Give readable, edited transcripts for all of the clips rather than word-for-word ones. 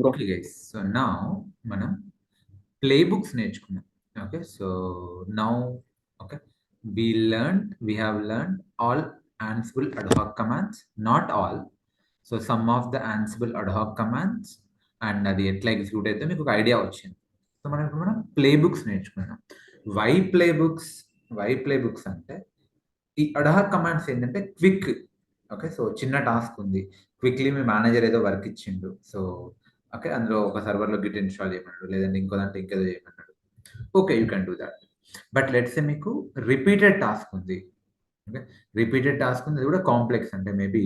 Bro. Okay guys, so now మనం playbooks నేర్చుకున్నాం. Okay, so now okay, we have learned all Ansible ad hoc commands, not all. So some of the Ansible ad hoc commands and అది ఎట్లా execute అయితే మీకు ఒక idea వచ్చింది. So మనం ఇప్పుడు మనం ప్లేబుక్స్ నేర్చుకున్నాం. వై ప్లేబుక్స్? వై ప్లేబుక్స్ అంటే ఈ ad hoc కమాండ్స్ ఏంటంటే క్విక్. ఓకే, సో చిన్న టాస్క్ ఉంది, క్విక్లీ మీ మేనేజర్ ఏదో వర్క్ ఇచ్చిండు, సో ఓకే అందులో ఒక సర్వర్లో గిట్ ఇన్స్టాల్ చేయమన్నాడు, లేదంటే ఇంకో దాంట్లో ఇంకేదో చేయమన్నాడు. Okay, you can do that. But let's say మీకు రిపీటెడ్ టాస్క్ ఉంది. ఓకే, రిపీటెడ్ టాస్క్ ఉంది, అది కూడా కాంప్లెక్స్. అంటే మేబీ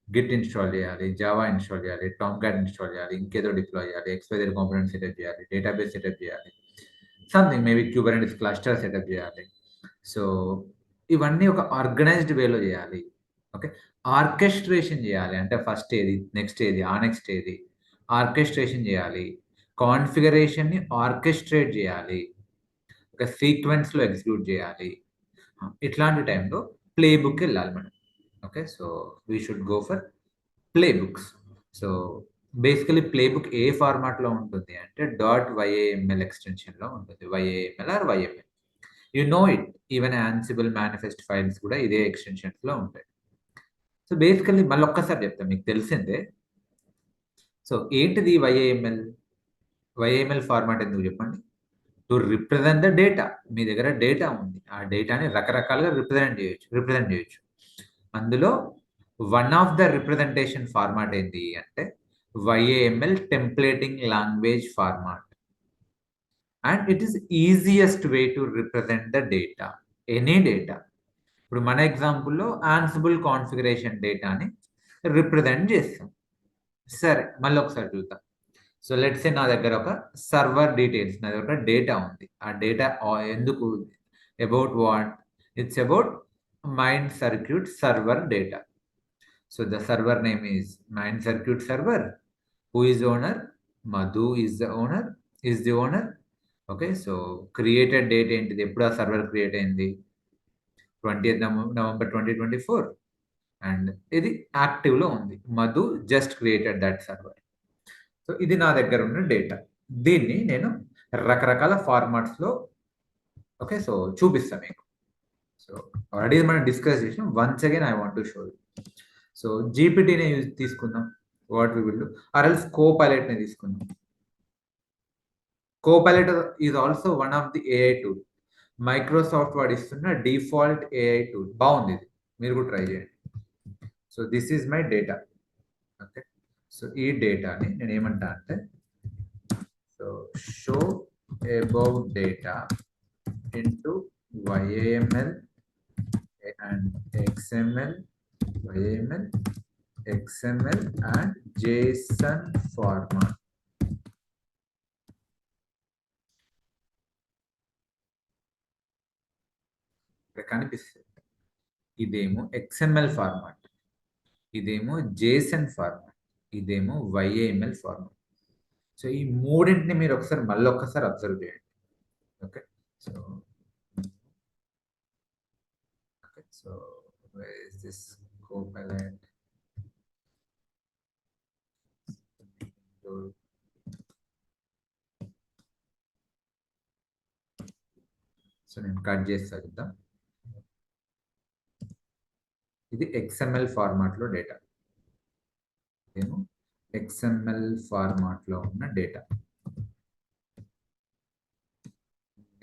గిట్ ఇన్స్టాల్ చేయాలి, జావా ఇన్స్టాల్ చేయాలి, టామ్ క్యాట్ ఇన్స్టాల్ చేయాలి, ఇంకేదో డిప్లాయ్ చేయాలి, ఎక్స్వైజెడ్ కాంపోనెంట్ సెటప్ చేయాలి, డేటాబేస్ సెటప్ చేయాలి, something maybe Kubernetes cluster setup చేయాలి. సో ఇవన్నీ ఒక ఆర్గనైజ్డ్ వేలో చేయాలి. ఓకే, ఆర్కెస్ట్రేషన్ చేయాలి అంటే ఫస్ట్ ఏది, నెక్స్ట్ ఏది, ఆ నెక్స్ట్ ఏది, ఆర్కెస్ట్రేషన్ చేయాలి. కాన్ఫిగరేషన్ని ఆర్కెస్ట్రేట్ చేయాలి, ఒక సీక్వెన్స్లో ఎగ్జిక్యూట్ చేయాలి. ఇట్లాంటి టైంలో ప్లే బుక్ వెళ్ళాలి మనం. Okay, so we should go for playbooks. So basically playbook ఏ ఫార్మాట్లో ఉంటుంది అంటే .yml ఎక్స్టెన్షన్లో ఉంటుంది. YAML or YML, you know it. Even Ansible manifest files కూడా ఇదే ఎక్స్టెన్షన్స్లో ఉంటాయి. సో బేసికల్లీ మళ్ళీ ఒక్కసారి చెప్తాను, మీకు తెలిసిందే. సో ఏంటిది వైఏఎంఎల్? వైఏఎంఎల్ ఫార్మాట్ ఎందుకు చెప్పండి? To represent the data. మీ దగ్గర డేటా ఉంది, ఆ డేటాని రకరకాలుగా రిప్రజెంట్ చేయొచ్చు. అందులో one of the representation format ఏంటి అంటే YAML templating language format. And it is easiest way to represent the data, any data. ఇప్పుడు మన ఎగ్జాంపుల్లో ఆన్సిబుల్ కాన్ఫిగరేషన్ డేటాని రిప్రజెంట్ చేస్తాం. సరే, మళ్ళీ ఒకసారి చూద్దాం. సో లెట్స్ సే నా దగ్గర ఒక సర్వర్ డీటెయిల్స్, నా దగ్గర ఒక డేటా ఉంది. ఆ డేటా ఎందుకు, about what? It's about mind circuit server data. So the server name is mind circuit server. Who is owner? Madhu is the owner, is the owner. Okay, so created date ఏంటిది, ఎప్పుడు ఆ server create అయింది? 20th November 2024. And ఇది యాక్టివ్లో ఉంది, Madhu just created that server. So ఇది నా దగ్గర ఉన్న డేటా. దీన్ని నేను రకరకాల ఫార్మాట్స్లో ఓకే సో చూపిస్తాను మీకు. సో ఆల్రెడీ మనం డిస్కస్ చేసాం, once again I want to show you. So జీపీటీని తీసుకుందాం, what we will do, or else కోపైలట్ని తీసుకుందాం. Copilot is also one of the AI tool. Microsoft వాడు ఇస్తున్న డిఫాల్ట్ ఏఐ టూల్. బాగుంది ఇది, మీరు కూడా ట్రై చేయండి. So this is my data. Okay, so ఈ డేటాని నేను ఏమంటా అంటే, so show about data into YAML and XML, YAML, XML and JSON format. ఇక్కడ కనిపిస్తుంది, ఇదేమో XML ఫార్మాట్, ఇదేమో JSON ఫార్మాట్, ఇదేమో YAML ఫార్మాట్. సో ఈ మూడింటిని మీరు ఒకసారి మళ్ళీ ఒక్కసారి అబ్జర్వ్ చేయండి. Okay, so so where is this Copilot? So నేను కట్ చేస్తా చూద్దాం. ఇది XML ఫార్మాట్లో డేటా, ఏమో XML ఫార్మాట్లో ఉన్న డేటా.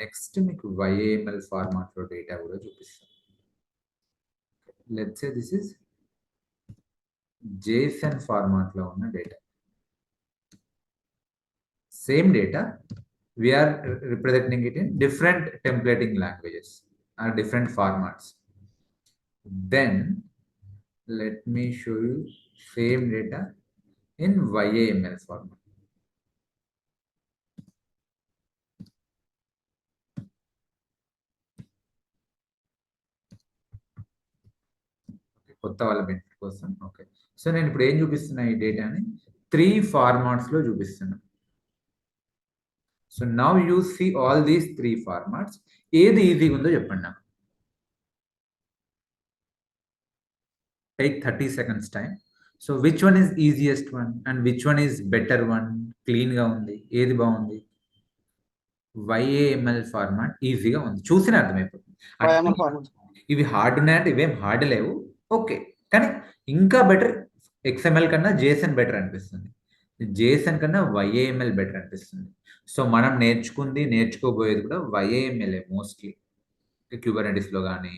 నెక్స్ట్ మీకు YAML ఫార్మాట్లో డేటా కూడా చూపిస్తాను. Let's say this is JSON ఫార్మాట్లో ఉన్న data. Same data, we are representing it in different templating languages or different formats. Then let me show you same data in YAML format. కొత్త వాళ్ళ benefit కోసం. Okay, so నేను ఇప్పుడు ఏం చూపిస్తున్నా, ఈ డేటాని 3 ఫార్మాట్స్లో చూపిస్తున్నా. So now you see all these 3 formats. ఏది ఈజీగా ఉందో చెప్పండి నాకు. Take 30 seconds time. So which one is easiest one and which one is better one? క్లీన్గా ఉంది. ఏది బాగుంది? YAML ఫార్మాట్ ఈజీగా ఉంది. చూసినా అర్థమైపోతుంది. అట్లా YML ఫార్మాట్. ఇవి హార్డ్ ఉన్నాయంటే ఇవేం హార్డ్ లేవు. ఓకే. కానీ ఇంకా బెటర్ XML కన్నా జేసన్ బెటర్ అనిపిస్తుంది. జేసన్ కన్నా YAML బెటర్ అనిపిస్తుంది. సో మనం నేర్చుకోబోయేది కూడా YAML మోస్ట్లీ. క్యూబర్నెటిస్‌లో గానీ,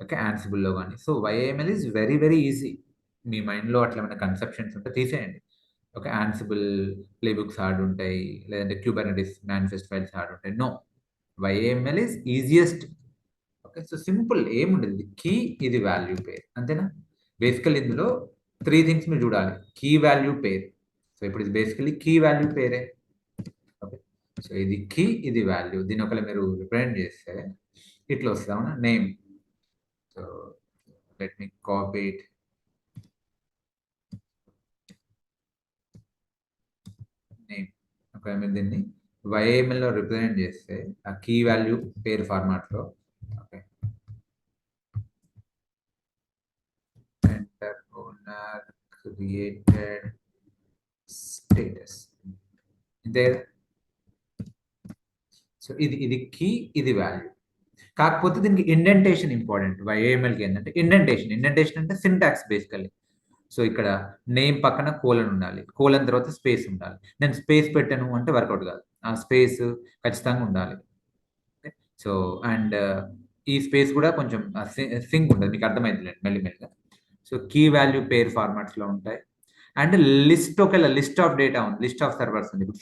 ఓకే, యాన్సిబుల్‌లో గానీ. So YAML is very, very easy. మీ మైండ్‌లో అట్లా ఏమైనా కన్సెప్షన్స్ ఉంటే తీసేయండి. ఓకే. యాన్సిబుల్ ప్లేబుక్స్ హార్డ్ ఉంటాయి. లేదంటే క్యూబర్నెటిస్ మేనిఫెస్ట్ ఫైల్స్ హార్డ్ ఉంటాయి. No. YAML is easiest. Okay. So simple ఏముండదు. కీ, ఇది వాల్యూ పేర్. అంతేనా? బేసికల్లీ ఇందులో 3 థింగ్స్ మీరు చూడాలి. కీ, వాల్యూ, పేర్. సో ఇప్పుడు ఇది బేసికల్లీ కీ వాల్యూ పేరే. ఓకే. సో ఇది కీ, ఇది వాల్యూ. దీన్ని ఒకవేళ మీరు రిప్రజెంట్ చేస్తే ఇట్లా వస్తది. అవునా? Name. So let me copy it. Name. ఒకవేళ మీరు దీన్ని YAML లో రిప్రజెంట్ చేస్తే ఆ కీ వాల్యూ పేర్ ఫార్మాట్ లో, okay, enter owner created status. ఇంతే కదా? సో ఇది కీ, ఇది వాల్యూ. కాకపోతే దీనికి ఇండెంటేషన్ ఇంపార్టెంట్. YAMLకి ఏంటంటే ఇండెంటేషన్ అంటే సింటాక్స్ బేసికల్లీ. సో ఇక్కడ నేమ్ పక్కన కోలన్ ఉండాలి. కోలన్ తర్వాత స్పేస్ ఉండాలి. నేను స్పేస్ పెట్టాను అంటే వర్కౌట్ కాదు. ఆ స్పేస్ ఖచ్చితంగా ఉండాలి. సో అండ్ ఈ స్పేస్ కూడా కొంచెం సింక్ ఉంటుంది. మీకు అర్థమైందిలేండి మెల్లిమెల్లిగా. సో కీ వాల్యూ పేర్ ఫార్మాట్స్ లో ఉంటాయి. అండ్ లిస్ట్, ఒకవేళ లిస్ట్ ఆఫ్ డేటా ఉంది, లిస్ట్ ఆఫ్ సర్వర్స్ ఉంది. ఇప్పుడు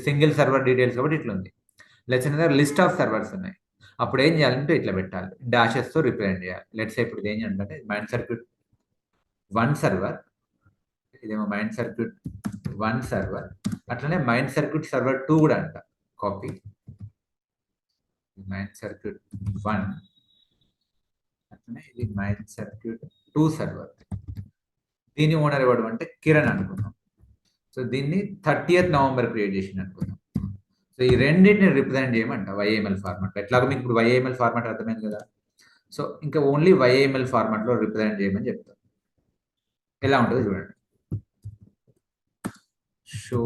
సింగిల్ సర్వర్ డీటెయిల్స్ కాబట్టి ఇట్లా ఉంది. లెట్స్ లిస్ట్ ఆఫ్ సర్వర్స్ ఉన్నాయి. అప్పుడు ఏం చేయాలంటే ఇట్లా పెట్టాలి. డాషెస్ తో రిప్రజెంట్ చేయాలి. లెట్స్ ఇప్పుడు ఇది ఏం చేయాలంటే మైండ్ సర్క్యూట్ 1 సర్వర్, ఇదేమో మైండ్ సర్క్యూట్ 1 సర్వర్, అట్లనే మైండ్ సర్క్యూట్ సర్వర్ 2 కూడా అంట. కాపీ మైండ్ సర్క్యూట్ 1, అట్లనే ఇది మైండ్ సర్క్యూట్ 2 సర్వర్. దీని ఓనర్ ఎవడు అంటే కిరణ్ అనుకుందాం. సో దీన్ని 30th నవంబర్ క్రియేట్ చేసింది అనుకుందాం. సో ఈ రెండింటిని రిప్రజెంట్ చేయమంట YAML ఫార్మాట్. ఎట్లాగో మీకు ఇప్పుడు YAML ఫార్మాట్ అర్థమైంది కదా. సో ఇంకా ఓన్లీ YAML ఫార్మాట్ లో రిప్రజెంట్ చేయమని చెప్తాం. ఎలా ఉంటుందో చూడండి. Show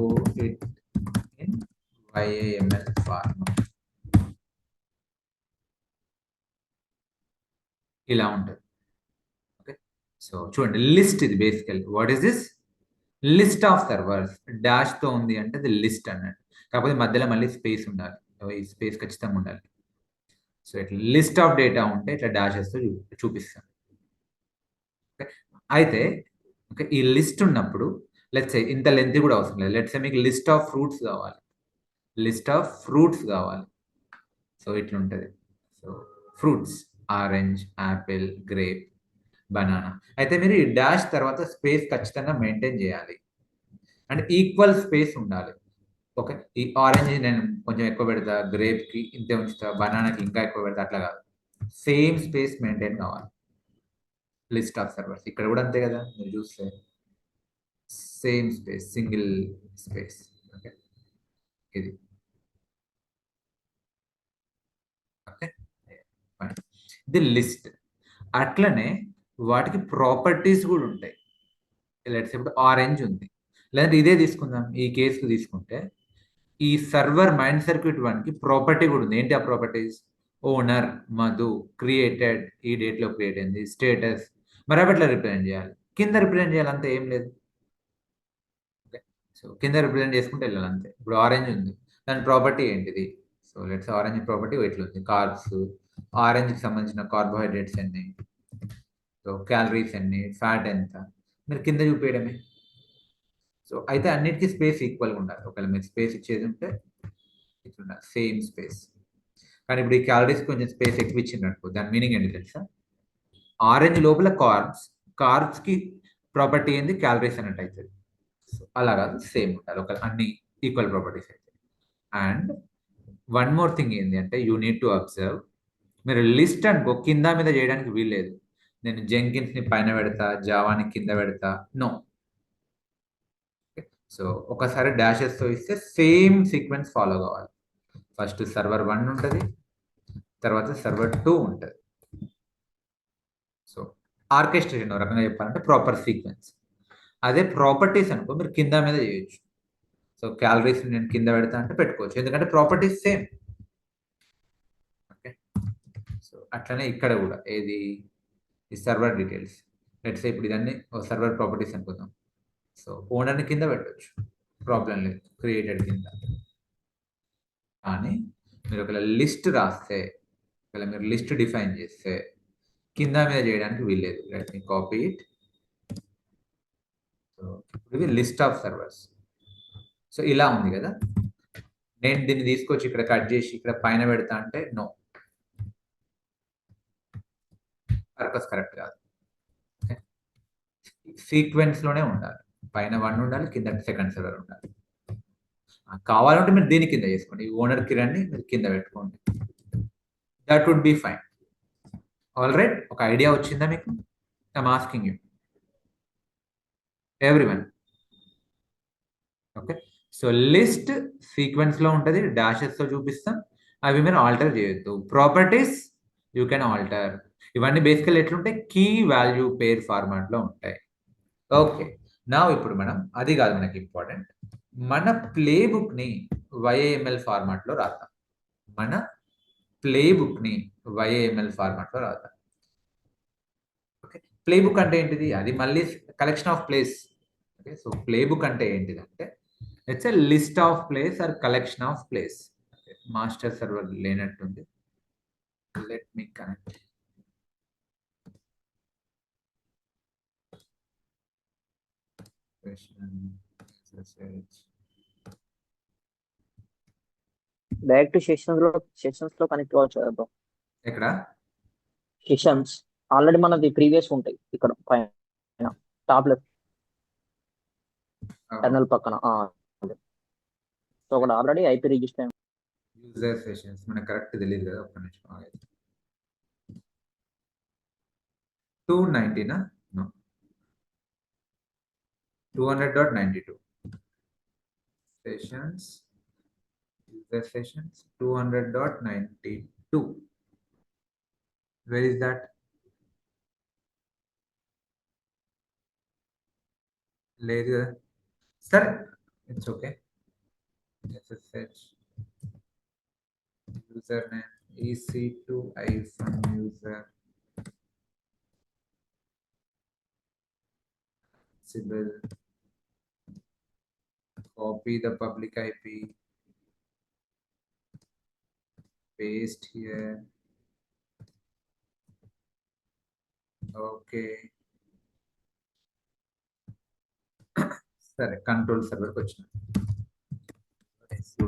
it in YAML format. ఇలా ఉంటుంది. ఓకే. సో చూడండి, లిస్ట్ ఇది బేసికల్. What is this? List of servers. Dash తో ఉంది అంటే ఇది లిస్ట్ అన్నట్టు. కాకపోతే మధ్యలో మళ్ళీ స్పేస్ ఉండాలి. ఈ స్పేస్ ఖచ్చితంగా ఉండాలి. సో ఇట్లా లిస్ట్ ఆఫ్ డేటా ఉంటే ఇట్లా డాషెస్ తో చూపిస్తాం. అయితే ఓకే, ఈ లిస్ట్ ఉన్నప్పుడు లెట్స్ సే ఇంత లెంత్ కూడా అవసరం లేదు. లెట్స్ సే మీకు లిస్ట్ ఆఫ్ ఫ్రూట్స్ కావాలి. సో ఇట్లా ఉంటుంది. So fruits, orange, Apple, grape, banana. అయితే మీరు ఈ డాష్ తర్వాత స్పేస్ ఖచ్చితంగా మెయింటైన్ చేయాలి. అంటే ఈక్వల్ స్పేస్ ఉండాలి. ఓకే. ఈ ఆరెంజ్ నేను కొంచెం ఎక్కువ పెడతా, గ్రేప్ కి ఇంతే ఉంచుతా, బనానాకి ఇంకా ఎక్కువ పెడతా, అట్లా కాదు. సేమ్ స్పేస్ మెయింటైన్ కావాలి. లిస్ట్ ఆఫ్ సర్వర్స్ ఇక్కడ కూడా అంతే కదా. మీరు చూస్తే same space, single space. Okay. ఇది ఓకే. ఇది లిస్ట్. అట్లనే వాటికి ప్రాపర్టీస్ కూడా ఉంటాయి. లెట్స్ ఇప్పుడు ఆరెంజ్ ఉంది. లేదంటే ఇదే తీసుకుందాం, ఈ కేసుకు తీసుకుంటే ఈ సర్వర్ మైండ్ సర్క్యూట్ 1 కి ప్రాపర్టీ కూడా ఉంది. ఏంటి ఆ ప్రాపర్టీస్? ఓనర్ మధు, క్రియేటెడ్ ఈ డేట్ లో క్రియేట్ అయింది, స్టేటస్. మరి అవి ఎట్లా రిప్రజెంట్ చేయాలి? కింద రిప్రజెంట్ చేయాలి, అంతే, ఏం లేదు. సో కింద రిప్రజెంట్ చేసుకుంటే వెళ్ళాలి అంతే. ఇప్పుడు ఆరెంజ్ ఉంది, దాని ప్రాపర్టీ ఏంటిది? సో లెట్స్ ఆరెంజ్ ప్రాపర్టీ ఇట్లా ఉంది. కార్బ్స్, ఆరెంజ్ కి సంబంధించిన కార్బోహైడ్రేట్స్ ఎన్ని, సో క్యాలరీస్ ఎన్ని, ఫ్యాట్ ఎంత, మీరు కింద చూపించడమే. సో అయితే అన్నిటికీ స్పేస్ ఈక్వల్గా ఉండాలి. ఒకవేళ మీరు స్పేస్ ఇచ్చేది ఉంటే ఇట్లా సేమ్ స్పేస్. కానీ ఇప్పుడు ఈ క్యాలరీస్ కొంచెం స్పేస్ ఎక్కువ ఇచ్చినట్టు, దాని మీనింగ్ ఏంటి తెలుసా? ఆరెంజ్ లోపల కార్బ్స్ కి ప్రాపర్టీ ఏంది? క్యాలరీస్ అన్నట్టు అవుతుంది. సో అలా కాదు, సేమ్ ఉండాలి. ఒక అన్ని ఈక్వల్ ప్రాపర్టీస్ అయితే. అండ్ వన్ మోర్ థింగ్ ఏంటి అంటే యూ నీడ్ టు అబ్జర్వ్. మీరు లిస్ట్ అనుకో కింద మీద చేయడానికి వీల్లేదు. నేను జెంకిన్స్ ని పైన పెడతా, జావాని కింద పెడతా, నో. సో ఒకసారి డాషెస్ తో ఇస్తే సేమ్ సీక్వెన్స్ ఫాలో కావాలి. ఫస్ట్ సర్వర్ 1 ఉంటుంది, తర్వాత సర్వర్ 2 ఉంటుంది. సో ఆర్కెస్ట్రేషన్ ఒక రకంగా చెప్పాలంటే ప్రాపర్ సీక్వెన్స్. అదే ప్రాపర్టీస్ అనుకో మీరు కింద మీద చేయొచ్చు. సో క్యాలరీస్ నేను కింద పెడతా అంటే పెట్టుకోవచ్చు, ఎందుకంటే ప్రాపర్టీస్ సేమ్. ఓకే, సో అట్లనే ఇక్కడ కూడా ఏది ఈ సర్వర్ డీటెయిల్స్, లెట్స్ ఇప్పుడు ఇదన్నీ సర్వర్ ప్రాపర్టీస్ అనుకుందాం. సో ఓనర్ని కింద పెట్టవచ్చు, ప్రాబ్లం లేదు, క్రియేటెడ్ కింద. కానీ మీరు ఒకవేళ లిస్ట్ రాస్తే, ఒకవేళ మీరు లిస్ట్ డిఫైన్ చేస్తే కింద మీద చేయడానికి వీల్లేదు. Let me copy it. So ఇది లిస్ట్ ఆఫ్ సర్వర్స్. సో ఇలా ఉంది కదా, నేను దీన్ని తీసుకొచ్చి ఇక్కడ కట్ చేసి ఇక్కడ పైన పెడతా అంటే నో, పర్పస్ కరెక్ట్ కాదు. సీక్వెన్స్ లోనే ఉండాలి, పైన 1 ఉండాలి, కింద సెకండ్ సర్వర్ ఉండాలి. కావాలంటే మీరు దీని కింద చేసుకోండి, ఓనర్ కిరణ్ని మీరు కింద పెట్టుకోండి, that would be fine. All right, ఒక ఐడియా వచ్చిందా మీకు? I'm asking you everyone. Okay, so list sequence లో ఉంటుంది, డాషెస్ తో చూపిస్తాం, అవి మీరు ఆల్టర్ చేయొద్దు. Properties you can alter. ఇవన్నీ బేసికల్ ఎట్లుంటాయి, కీ వాల్యూ పేర్ ఫార్మాట్ లో ఉంటాయి. ఓకే, నా ఇప్పుడు మనం అది కాదు మనకి ఇంపార్టెంట్, మన ప్లే బుక్ ని YAML ఫార్మాట్ లో రాద్దాం. మన ప్లే బుక్ ని YAML ఫార్మాట్ లో రాద్దాం. ఓకే, ప్లే బుక్ అంటే ఏంటిది? అది మళ్ళీ collection of plays. Okay, so playbook అంటే ఏంటిదంటే it's a list of plays or collection of plays. Master server లేనట్టుంది, let me connect. Direct sessions లో కనెక్ట్ అవ్వచ్చు కదా బ్రో. ఎక్కడ సెషన్స్ ఆల్రెడీ మనది ప్రీవియస్ ఉంటాయి ఇక్కడ పైన టాప్ లెఫ్ట్ టర్నల్ పక్కన. సో అక్కడ already IP register user sessions మనకు కరెక్ట్ తెలియదు కదా, ఒక్క నిమిషం. 290 నా? No, 200.92 sessions, user sessions 200.92. where is that? లేదు కదా, సరే it's okay. SSH user name EC2-user Sybil, copy the public IP, paste here. Okay, సరే కంట్రోల్ సర్వర్కి వచ్చిన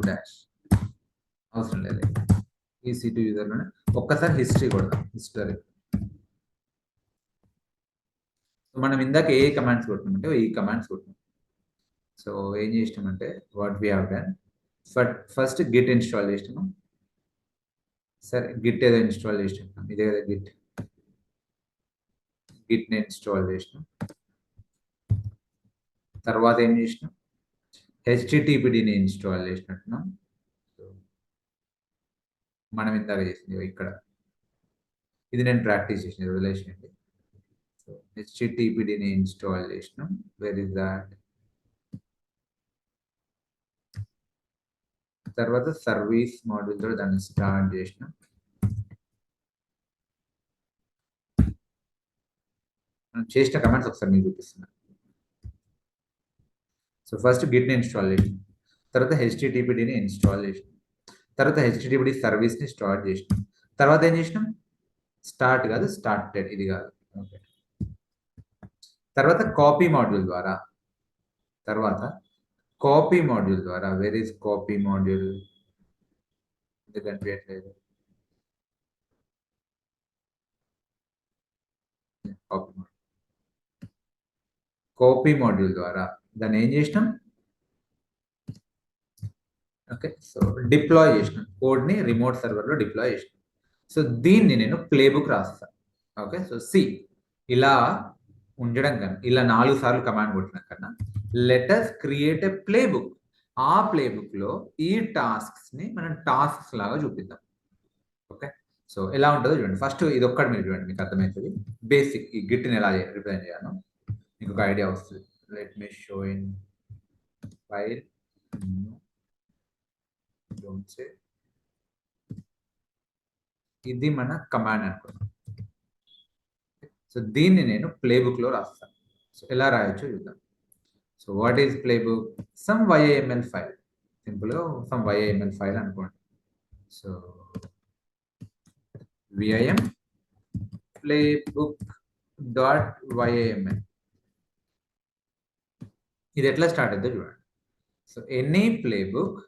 డాష్ అవసరం లేదు, EC2 యూజర్లోనే ఒక్కసారి హిస్టరీ కొడదాం. హిస్టరీ మనం ఇందాక ఏ కమాండ్స్ కొట్టినామంటే ఈ కమాండ్స్ కొట్టినాం. సో ఏం చేసినామంటే what we have done, first Git install చేసినాము. సరే గిట్ ఏదో ఇన్స్టాల్ చేసినాం, ఇదే కదా గిట్ని ఇన్స్టాల్ చేసినాం. తర్వాత ఏం చేసినాం, HTTPDని ఇన్స్టాల్ చేసినట్టున్నాం. సో మనం ఇందాక చేసింది ఇక్కడ, ఇది నేను ప్రాక్టీస్ చేసిన రిలేషన్. సో HTTPDని ఇన్స్టాల్ చేసినాం. Where is that? తర్వాత సర్వీస్ మాడ్యూల్ తో దాన్ని స్టార్ట్ చేసినాం. మనం చేసిన కమాండ్స్ ఒకసారి మీకు చూపిస్తున్నాను. సో ఫస్ట్ గిట్ని ఇన్స్టాల్ చేసినాం, తర్వాత HTTPDని ఇన్స్టాల్ చేసినాం, తర్వాత HTTPD సర్వీస్ని స్టార్ట్ చేసినాం. తర్వాత ఏం చేసినాం, స్టార్ట్ కాదు స్టార్టెడ్, ఇది కాదు. ఓకే, తర్వాత కాపీ మాడ్యూల్ ద్వారా వేర్ ఈస్ కాపీ మాడ్యూల్? ఇది కనిపించట్లేదు. కాపీ మాడ్యూల్ ద్వారా దాన్ని ఏం చేసినాం, ఓకే, సో డిప్లాయ్ చేసినాం, కోడ్ని రిమోట్ సర్వర్లో డిప్లాయ్ చేసినాం. సో దీన్ని నేను ప్లేబుక్ రాస్తాను. ఓకే, సో ఇలా ఉండడం కన్నా, ఇలా 4 సార్లు కమాండ్ కొట్టిన కన్నా లెటర్స్ క్రియేట్ ఎ ప్లేబుక్. ఆ ప్లేబుక్లో ఈ టాస్క్స్ని మనం టాస్క్స్ లాగా చూపిద్దాం. ఓకే, సో ఎలా ఉంటుందో చూడండి. ఫస్ట్ ఇది ఒక్కటి మీరు చూడండి, మీకు అర్థమవుతుంది బేసిక్ ఈ గిట్ని ఎలా రిప్రజెంట్ చేయాలో మీకు ఒక ఐడియా వస్తుంది. Let me show in file. don't say. ఇది మన కమాండ్ అనుకున్నాం. సో దీన్ని నేను ప్లేబుక్లో రాస్తాను. సో ఎలా రాయొచ్చో చూద్దాం. So what is playbook? Some YAML file. సింపుల్గా సమ్ YAML ఫైల్ అనుకోండి. So vim playbook.yaml. ఇది ఎట్లా స్టార్ట్ అవుతుందో చూడండి. So any playbook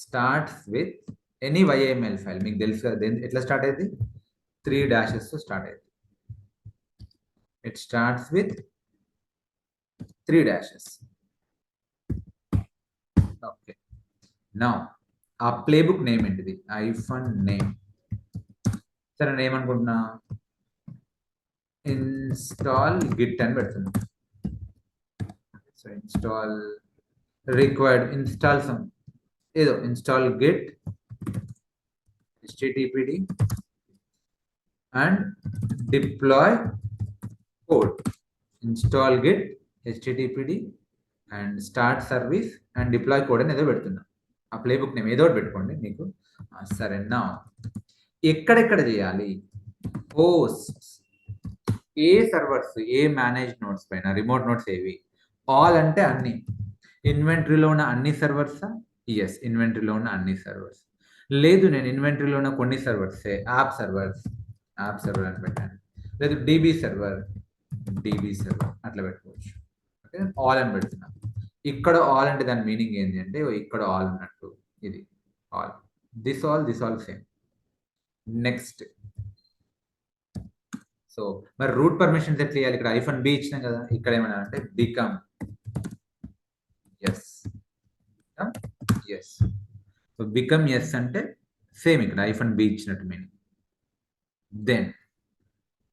starts with any YAML file. మీకు తెలుసు కదా ఎట్లా స్టార్ట్ అయింది? 3 dashes తో స్టార్ట్ అయింది. It starts with 3 dashes. Okay, now ఆ ప్లేబుక్ నేమ్ ఏంటిది? -name. సరే, నేను ఏమనుకుంటున్నా, ఇన్స్టాల్ గిట్ అని పెడుతున్నా. So install required install some ఏదో install git httpd and deploy code. Install git httpd and start service and deploy code అని ఏదో పెడుతున్నా. ఆ ప్లేబుక్ నేమ్ ఏదో పెట్టుకోండి మీకు. సరే, నా ఎక్కడెక్కడ చేయాలి? హోస్ట్ ఏ సర్వర్స్, ఏ మేనేజ్ నోట్స్ పైన, రిమోట్ నోట్స్ ఏవి? ఆల్ అంటే అన్ని. ఇన్వెంటరీలో ఉన్న అన్ని సర్వర్సా? ఎస్, ఇన్వెంటరీలో ఉన్న అన్ని సర్వర్స్. లేదు, నేను ఇన్వెంటరీలో ఉన్న కొన్ని సర్వర్స్, యాప్ సర్వర్ అని పెట్టాను. లేదు DB సర్వర్ అట్లా పెట్టుకోవచ్చు. ఓకే, ఆల్ అని పెడుతున్నా. ఇక్కడ ఆల్ అంటే దాని మీనింగ్ ఏంటి అంటే ఇక్కడ ఆల్ అన్నట్టు. ఇది all, this all same. Next, so మరి రూట్ పర్మిషన్స్ ఎట్లా ఇవ్వాలి? ఇక్కడ -b ఇచ్చినాం కదా. ఇక్కడ ఏమన్నా అంటే become yes. So become yes అంటే సేమ్ ఇక్కడ -b ఇచ్చినట్టు మీనింగ్. దెన్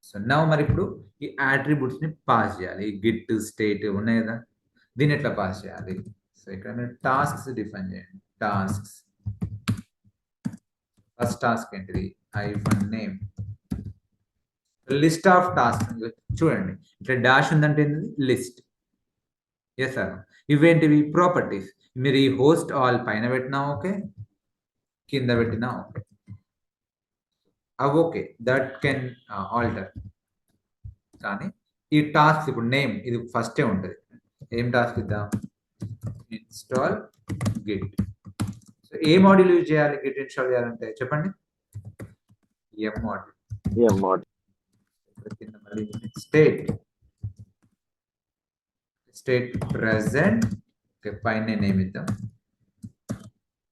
సో నౌ మరి ఇప్పుడు ఈ అట్రిబ్యూట్స్ ని పాస్ చేయాలి. గిట్ స్టేట్ ఉన్నాయి కదా, దీన్ని ఎట్లా పాస్ చేయాలి? సో ఇక్కడ టాస్క్స్ డిఫైన్ చేయండి. టాస్క్స్, ఫస్ట్ టాస్క్ ఏంటిది? -name. List of task. చూడండి, ఇట్లా డాష్ ఉందంటే ఏంటిది? లిస్ట్. ఎస్ సార్, ఇవేంటివి? ప్రాపర్టీస్. మీరు ఈ హోస్ట్ ఆల్ పైన పెట్టినా ఓకే, కింద పెట్టినా ఓకే. అవి ఓకే, దట్ కెన్ ఆల్టర్. కానీ ఈ టాస్క్ ఇప్పుడు నేమ్ ఇది ఫస్టే ఉంటుంది. ఏం టాస్క్ ఇద్దాం? Install Git. సో ఏ మాడ్యూల్ యూజ్ చేయాలి గిట్ ఇన్స్టాల్ చేయాలంటే? చెప్పండి. ఎం మాడ్యూల్. State present. పైన నేమ్ ఇద్దాం.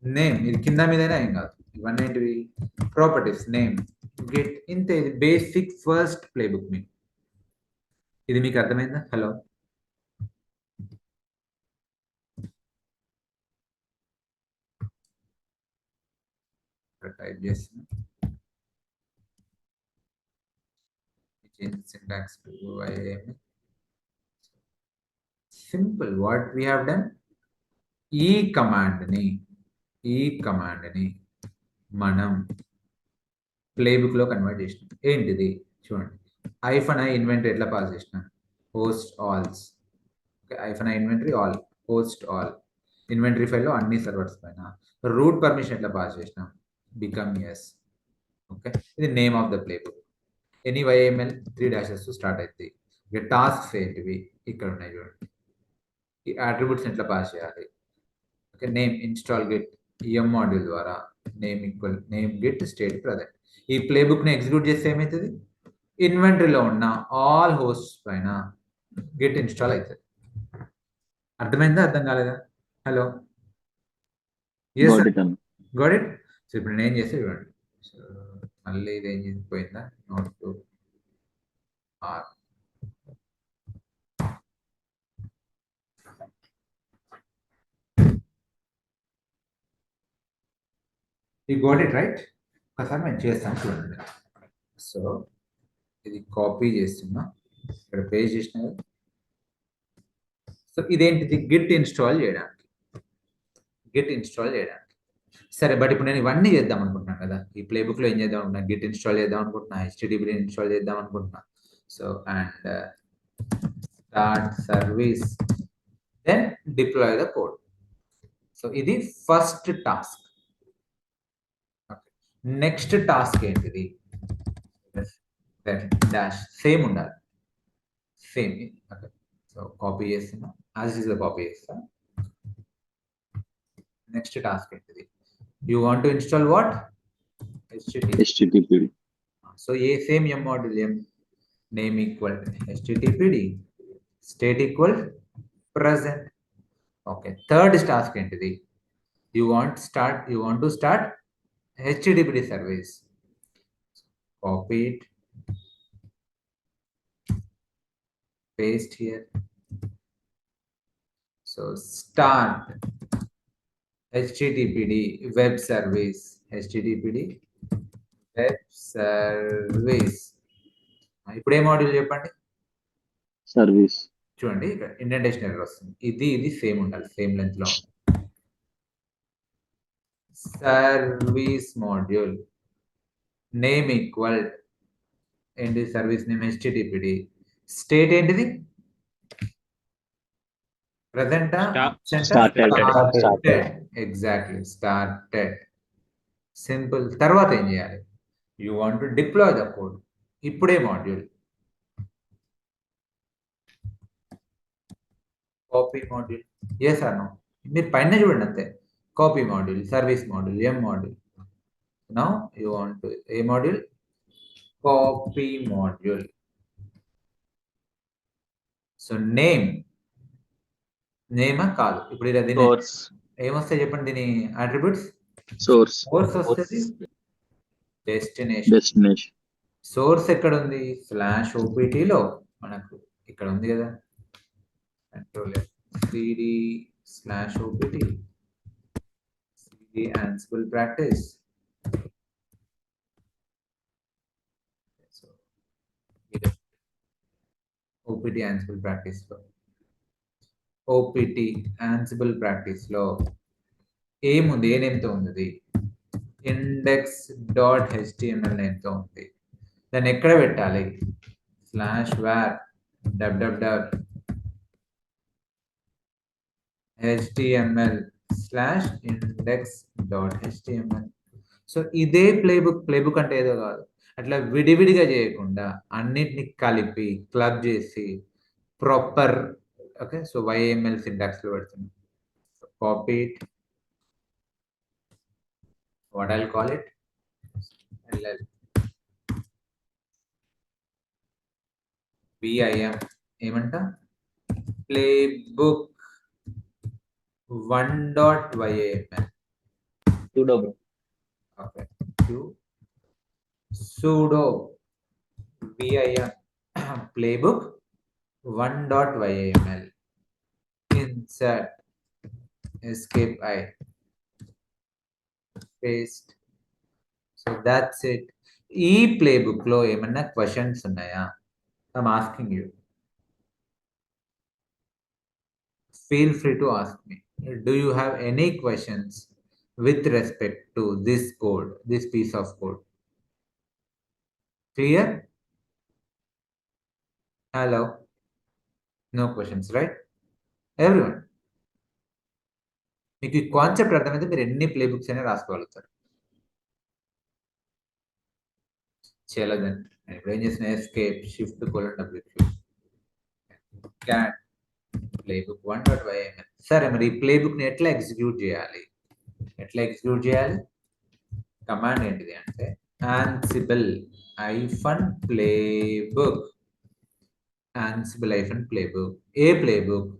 నేమ్ ఇది కింద మీదైనా ఏం కాదు. ఇవన్నీ ఏంటివి? ప్రాపర్టీస్. నేమ్, గిట్, ఇంతే. ఇది బేసిక్ ఫస్ట్ ప్లేబుక్. మీకు ఇది మీకు అర్థమైందా? హలో, టైప్ చేస్తున్నా. Syntax to YAML. Simple. What we have done, ఈ కమాండ్ ని మనం ప్లేబుక్ లో కన్వర్ట్ చేసినాం. ఏంటిది చూడండి. -i ఇన్వెంటరీ ఎట్లా పాస్ చేసినా? Host alls. Okay, -i inventory all, host all. Inventory ఫైల్లో అన్ని సర్వర్స్ పైన. రూట్ పర్మిషన్ ఎట్లా పాస్ చేసినాం? Become yes. ఓకే, ఇది name of the playbook. Any YAML 3 dashes తో స్టార్ట్ అవుతుంది. ఇక టాస్క్స్ ఏంటివి? ఇక్కడ ఉన్నాయి చూడండి. ఈ అట్రిబ్యూట్స్ ఎట్లా పాస్ చేయాలి? Okay, name install Git em module ద్వారా నేమ్ గిట్ స్టేట్ ప్రజెంట్. ఈ ప్లేబుక్ ని ఎగ్జిక్యూట్ చేస్తే ఏమవుతుంది? ఇన్వెంటరీలో ఉన్న ఆల్ హోస్ట్ పైన గిట్ ఇన్స్టాల్ అవుతుంది. అర్థమైందా? అర్థం కాలేదా? Hello, got it. సో ఇప్పుడు నేను ఏం చేస్తే చూడండి. సో మళ్ళీ ఇది ఏం చేసిపోయిందా? నోట్ టు ఆర్. ఈ గోట్ ఇట్ రైట్. ఒకసారి మేము చేస్తాం చూడండి. సో ఇది కాపీ చేస్తున్నా, ఇక్కడ పేస్ట్ చేసిన. సో ఇదేంటిది? గిట్ ఇన్స్టాల్ చేయడానికి. సరే, బట్ ఇప్పుడు నేను ఇవన్నీ చేద్దాం అనుకుంటున్నాను కదా. ఈ ప్లేబుక్ లో ఏం చేద్దాం అనుకుంటున్నా? గిట్ ఇన్స్టాల్ చేద్దాం అనుకుంటున్నా, HTTP ఇన్స్టాల్ చేద్దాం అనుకుంటున్నా. So and start service, then deploy the code. So ఇది ఫస్ట్ టాస్క్. నెక్స్ట్ టాస్క్ ఏంటిది? డాష్ సేమ్ ఉండాలి, సేమ్. ఓకే, సో కాపీ చేస్తున్నా, యాజ్ ఇస్ కాపీ చేస్తా. నెక్స్ట్ టాస్క్ ఏంటిది? You want to install what? HTTPD. So a same yum module, yum name equal httpd, state equal present. Okay, third task ఏంటిది? You want to start httpd service. Copy it, paste here. So start httpd web service, httpd web service. ఇప్పుడు ఏ module చెప్పండి? Service. చూడండి ఇక్కడ indentation error వస్తుంది. ఇది same ఉండాలి, same length లో. Service module name equal ఏంటి? Service name httpd. స్టేట్ ఏంటిది? Present Started. Exactly, started. Simple. తర్వాత ఏం చేయాలి? You want to deploy the code. ఇప్పుడే module copy module, yes or no? మీరు పైన చూడండి అంతే. Copy module, service module, yum module. Now you want to a module? Copy module. So నేమా కాదు, ఇప్పుడు ఇలా దీని Source. ఏమొస్తాయి చెప్పండి దీని అట్రిబ్యూట్స్? Source. సోర్స్ వస్తుంది, డెస్టినేషన్. Destination. సోర్స్ ఎక్కడ ఉంది? /opt లో మనకు ఇక్కడ ఉంది కదా, control cd /opt, cd Ansible practice. So opt Ansible practice లో, opt Ansible practice లో ఏముంది? ఏ నేమ్తో ఉంది? index.html నేమ్తో ఉంది. దాన్ని ఎక్కడ పెట్టాలి? /var www html/index.html. సో ఇదే ప్లేబుక్ అంటే ఏదో కాదు, అట్లా విడివిడిగా చేయకుండా అన్నిటిని కలిపి క్లబ్ చేసి proper. Okay, so YAML syntax లో పెడుతున్నాం. Copy it, what I'll call it, LL BIM ఏమంట? Playbook 1.YAML. sudo bro. Okay, sudo BIM playbook 1.YAML. Insert, escape I, paste. So that's it. ఈ ప్లేబుక్ లో ఏమన్నా questions ఉన్నాయా? I'm asking you. Feel free to ask me. Do you have any questions with respect to this code, this piece of code? Clear? Hello? No questions, right? Everyone? మీకు ఈ concept అర్థమైతే మీరు ఎన్ని ప్లేబుక్స్ అయినా రాసుకోగలుగుతారు. చేయలేదండి, నేను ఇప్పుడు ఏం చేసిన? Escape shift :W cat playbook 1.YAML. సరే, మరి ఈ ప్లేబుక్ ని ఎట్లా ఎగ్జిక్యూట్ చేయాలి? కమాండ్ ఏంటిది అంటే ansible -playbook. ఏ ప్లేబుక్?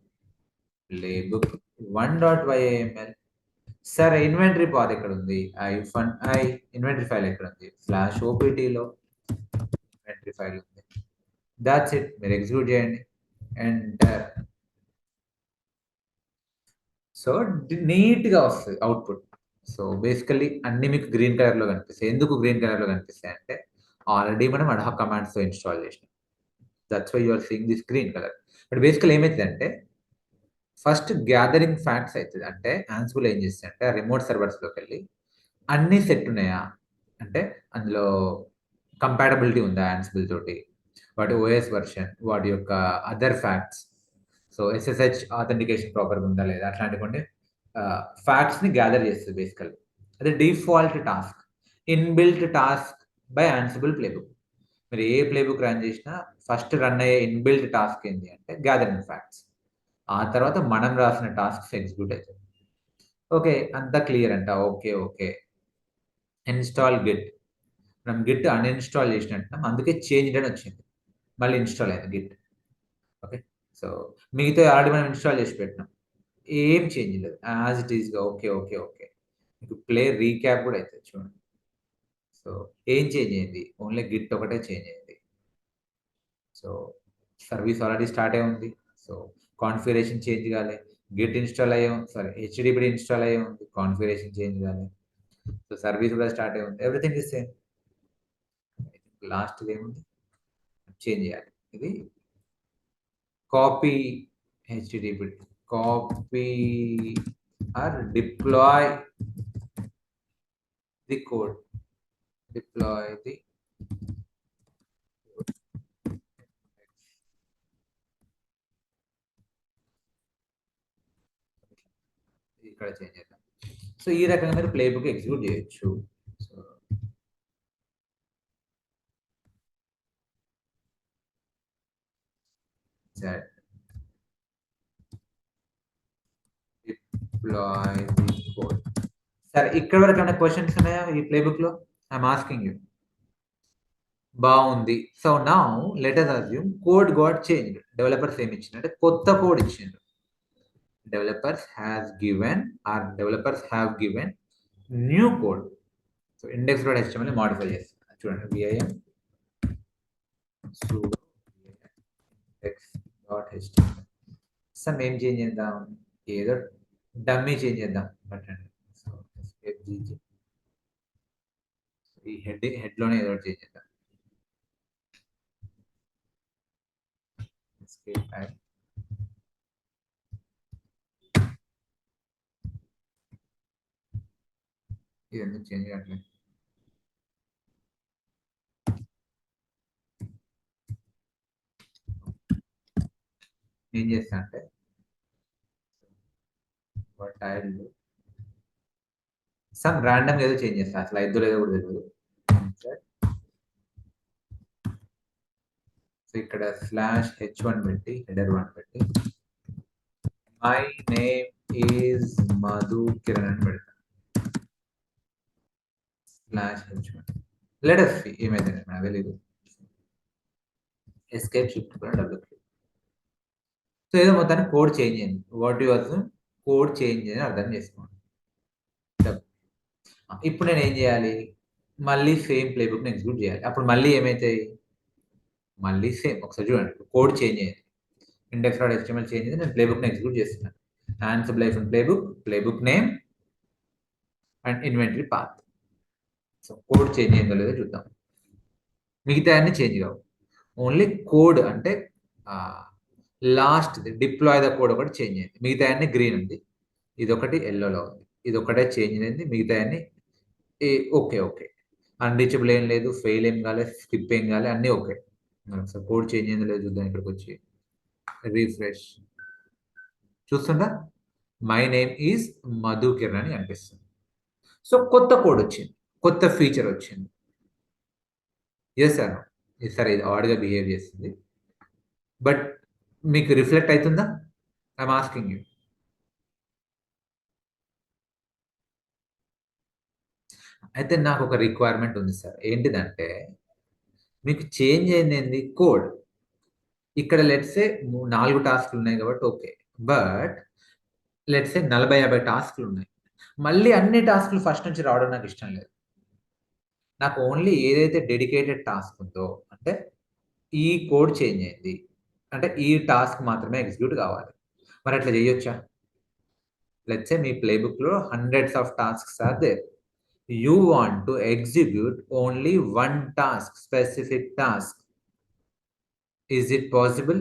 Playbook 1.YAML. సరే, ఇన్వెంటరీ పాత్ ఎక్కడ ఉంది? -i ఇన్వెంటరీ ఫైల్ ఎక్కడ ఉంది? /opt లో ఇన్వెంటరీ ఫైల్ ఉంది. That's it. మీరు ఎగ్జిక్యూట్ చేయండి, ఎంటర్. సో నీట్ గా వస్తుంది అవుట్పుట్. సో బేసికల్లీ అన్ని మీకు గ్రీన్ కలర్ లో కనిపిస్తాయి. ఎందుకు గ్రీన్ కలర్ లో కనిపిస్తాయి అంటే ఆల్రెడీ మనం అడ్హాక్ కమాండ్స్ తో ఇన్స్టాల్ చేసినాం. That's why you are seeing this green colour. But basic ఏమైతుంది అంటే ఫస్ట్ గ్యాదరింగ్ ఫ్యాక్ట్స్ అవుతుంది. అంటే Ansible ఏం చేస్తుంది అంటే రిమోట్ సర్వర్స్ లోకి వెళ్ళి అన్ని సెట్ ఉన్నాయా అంటే అందులో కంపాటబిలిటీ ఉందా Ansible తోటి, వాటి OS వర్షన్, వాటి యొక్క other facts. So SSH authentication ప్రాపర్గా ఉందా లేదా, అట్లాంటి కొన్ని ఫ్యాక్ట్స్ని గ్యాదర్ చేస్తుంది బేసికల్. అది default task, inbuilt task by Ansible playbook. మీరు ఏ ప్లేబుక్ రన్ చేసినా ఫస్ట్ రన్ అయ్యే ఇన్బిల్ట్ టాస్క్ ఏంటి అంటే గ్యాదరింగ్ ఫ్యాక్ట్స్. ఆ తర్వాత మనం రాసిన టాస్క్స్ ఎగ్జిక్యూట్ అవుతాయి. ఓకే, అంతా క్లియర్ అంట. Okay okay, install git. మనం గిట్ అన్ఇన్స్టాల్ చేసినట్టు, అందుకే చేంజ్ అని వచ్చింది, మళ్ళీ ఇన్స్టాల్ అయింది గిట్. ఓకే, సో మిగతా ఆల్రెడీ మనం ఇన్స్టాల్ చేసి పెట్టినాం, ఏం చేంజ్ లేదు, యాజ్ ఇట్ ఈస్గా. ఓకే ఓకే ఓకే, మీకు ప్లే రీక్యాప్ కూడా అవుతుంది చూడండి. సో ఏం చేంజ్ అయింది? ఓన్లీ గిట్ ఒకటే చేంజ్ అయింది. సో సర్వీస్ ఆల్రెడీ స్టార్ట్ అయి ఉంది. సో కాన్ఫిగరేషన్ చేంజ్ కాలే. గిట్ ఇన్స్టాల్ అయ్యే సారీ హెచ్డిబిడి ఇన్స్టాల్ అయ్యే ఉంది, కాన్ఫిగరేషన్ చేంజ్ కాలే. సో సర్వీస్ కూడా స్టార్ట్ అయి ఉంది, ఎవ్రీథింగ్ ఇస్ సేమ్. లాస్ట్ ఏముంది, చేంజ్ చేయాలి. ఇది copy HTTPD, copy or deploy the code, deploy the ఇక్కడ చేంజ్ చేద్దాం. సో ఈ రకంగా మీరు ప్లేబుక్ ఎగ్జిక్యూట్ చేయొచ్చు. So deploy the code. సరే, ఇక్కడ వరకు ఏమైనా క్వశ్చన్స్ ఉన్నాయా ఈ ప్లేబుక్ లో? I'm asking you. బాగుంది. So now let us assume code got changed. Developers ఏమి ఇచ్చిందంటే కొత్త కోడ్ ఇచ్చిండ్రు. Developers have given new code. So index.html modify చేస్తున్నా చూడండి. vim sudo index.html. సమ్ ఏం చేంజ్ చేద్దాం, ఏదో డమ్మీ చేంజ్ చేద్దాం బటన్. సో escape gg, ఈ హెడ్ లోనే ఏదో చేంజ్ చేద్దాం. escape tag, ఇది ఎందుకు చేంజ్ చేయట్లేదు? ఏం చేస్తా అంటే సమ్ ర్యాండమ్ ఏదో చేంజ్ చేస్తా, అసలు ఐదు లేదో కూడా తెలియదు. సో ఇక్కడ /h1 పెట్టి హెడర్ 1 పెట్టి my name is Madhu Kiran అని పెడతా. /h1 లెట్ us see ఏమైతే నాకు తెలియదు. Escape shift W. సో ఏదో మొత్తానికి కోడ్ చేంజ్ అయింది. What you assume, code change అని అర్థం చేసుకోండి. ఇప్పుడు నేను ఏం చేయాలి, మళ్ళీ సేమ్ ప్లేబుక్ని ఎగ్జిక్యూట్ చేయాలి. అప్పుడు మళ్ళీ ఏమైతాయి, మళ్ళీ సేమ్. ఒకసారి చూడండి, కోడ్ చేంజ్ అయ్యింది, index.html చేంజ్ అయింది, నేను ప్లేబుక్ని ఎగ్జిక్యూట్ చేస్తున్నాను. Ansible playbook name and inventory path. So code change అయిందో లేదో చూద్దాం. మిగతా అన్ని చేంజ్ కావు, ఓన్లీ కోడ్ అంటే లాస్ట్ డిప్లాయ్ ద కోడ్ ఒకటి చేంజ్ అయింది. మిగతా అన్ని గ్రీన్ ఉంది, ఇది ఒకటి ఎల్లోలో ఉంది, ఇది ఒకటే చేంజ్ అయింది. మిగతా అన్ని ఓకే ఓకే, అన్రీచబుల్ ఏం లేదు, ఫెయిల్ ఏం కాలే, స్కిప్ ఏం కాలే, అన్నీ ఓకే. సో కోడ్ చేంజ్ అయిందో లేదో చూద్దాం. ఇక్కడికి వచ్చి రీఫ్రెష్ చూస్తుందా, my name is Madhu Kiran అని అనిపిస్తుంది. సో కొత్త కోడ్ వచ్చింది, కొత్త ఫీచర్ వచ్చింది. ఎస్ సార్, సరే ఇది ఆడ్గా బిహేవ్ చేస్తుంది, బట్ మీకు రిఫ్లెక్ట్ అవుతుందా? I'm asking you. అయితే నాకు ఒక రిక్వైర్మెంట్ ఉంది సార్, ఏంటిదంటే మీకు చేంజ్ అయింది కోడ్. ఇక్కడ లెట్సే 4 టాస్క్లు ఉన్నాయి కాబట్టి ఓకే, బట్ లెట్సే 40-50 టాస్క్లు ఉన్నాయి. మళ్ళీ అన్ని టాస్క్లు ఫస్ట్ నుంచి రావడం నాకు ఇష్టం లేదు. నాకు ఓన్లీ ఏదైతే డెడికేటెడ్ టాస్క్ ఉందో, అంటే ఈ కోడ్ చేంజ్ అయింది అంటే ఈ టాస్క్ మాత్రమే ఎగ్జిక్యూట్ కావాలి. మరి అట్లా చేయొచ్చా? లెట్స్ సే మీ ప్లేబుక్లో hundreds of tasks are there. You want to execute only one task, specific task. Is it possible?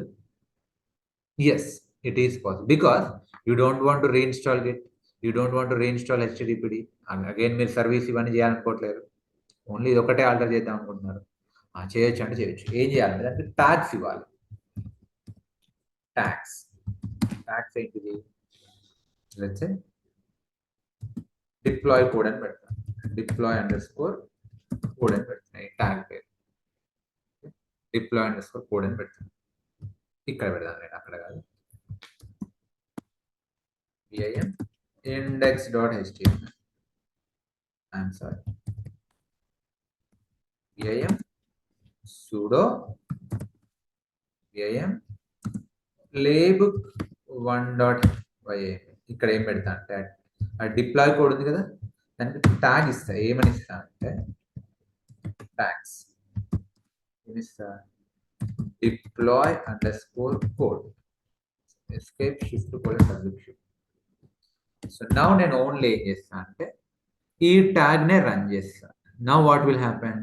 Yes, it is possible, because you don't want to reinstall Git, you don't want to reinstall HTTPD, and again మీరు service ఇవన్నీ చేయాలనుకోవట్లేరు, only ఇది ఒకటే alter చేద్దాం అనుకుంటున్నారు. చేయొచ్చు అంటే చేయొచ్చు. ఏం చేయాలంటే దానికి ట్యాగ్స్ ఇవ్వాలి. ట్యాగ్స్ ఏంటిది? లెట్స్ సే డిప్లాయ్ కోడ్ అని పెడతాను. డిప్లాయ్ అండర్స్కోర్ కోడ్ అని పెడతాను. ఈ ట్యాగ్ పేరు డిప్లాయ్ అండర్స్కోర్ కోడ్ అని పెడతాను. ఇక్కడ పెడతాను నేను, అక్కడ కాదు. vim index.html. I'm sorry. vim sudo vim playbook1.ym. ఇక్కడ ఏం పెడతా అంటే ఆ డిప్లాయ్ కోడ్ ఉంది కదా, దానికి ట్యాగ్ ఇస్తా. ఏమని ఇస్తా అంటే ట్యాగ్స్ ఏమి ఇస్తా, deploy underscore code escape shift code W. So now నేను ఓన్లీ ఏం చేస్తా అంటే ఈ ట్యాగ్ నే రన్ చేస్తా. నౌ వాట్ విల్ హ్యాపెన్,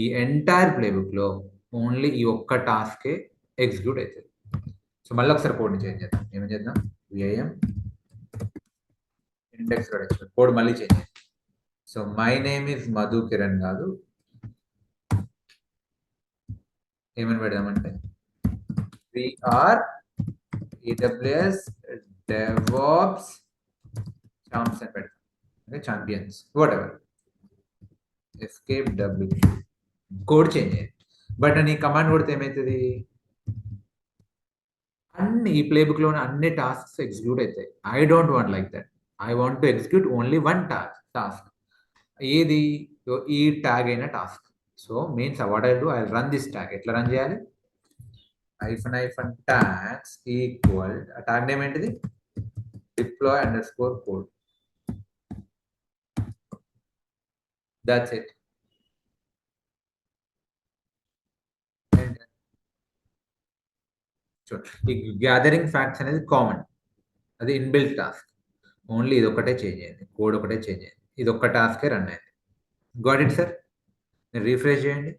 ఈ ఎంటైర్ ప్లేబుక్ లో ఓన్లీ ఈ ఒక్క టాస్కే ఎగ్జిక్యూట్ అవుతుంది. సో మళ్ళీ ఒకసారి కోడ్ని చేంజ్ చేద్దాం. ఏమని చేద్దాం, vim ఇండెక్స్ కోడ్ మళ్ళీ చేంజ్ చేద్దాం. So my name is Madhu Kiran కాదు, ఏమని పెడదామంటే వీఆర్ AWS DevOps champs అని పెడతాం. Okay, champions what ever. Escape W code change అయ్యింది. బట్ నేను ఈ కమాండ్ కొడితే ఏమవుతుంది, అన్ని ఈ ప్లేబుక్ లోని అన్ని టాస్క్స్ ఎగ్జిక్యూట్ అవుతాయి. I don't want like that. I want to execute only one task. ఏది, ఈ ట్యాగ్ అయిన task. So means what I do, I run this tag. ఎట్లా రన్ చేయాలి, -tags ఈక్వల్ ట్యాగ్ నేమ్ ఏంటిది, deploy underscore code. That's it. ఈ gathering facts అనేది common, అది inbuilt task. Only ఇది ఒకటే చేంజ్ అయింది, కోడ్ ఒకటే చేంజ్ అయింది. ఇది ఒక్క టాస్కే రన్ అయింది. Got it sir. మీరు రీఫ్రెష్ చేయండి.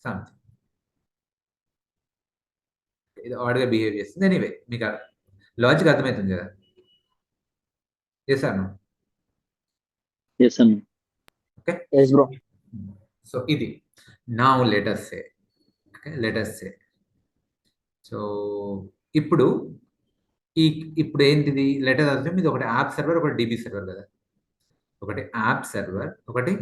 సంథింగ్ ఇది ఆర్డర్గా బిహేవ్ చేస్తుంది. ఎనీవే మీకు లాజిక్ అర్థమవుతుంది కదా. చేశాను. Yes, sir. Okay, yes bro. So ఇది now let us say. Okay, let us say. So ఇప్పుడు ఇప్పుడు ఏంటిది, లెటర్ అర్థం ఇది ఒకటి యాప్ సర్వర్, ఒకటి డిబి సర్వర్ కదా. ఒకటి యాప్ సర్వర్, ఒకటి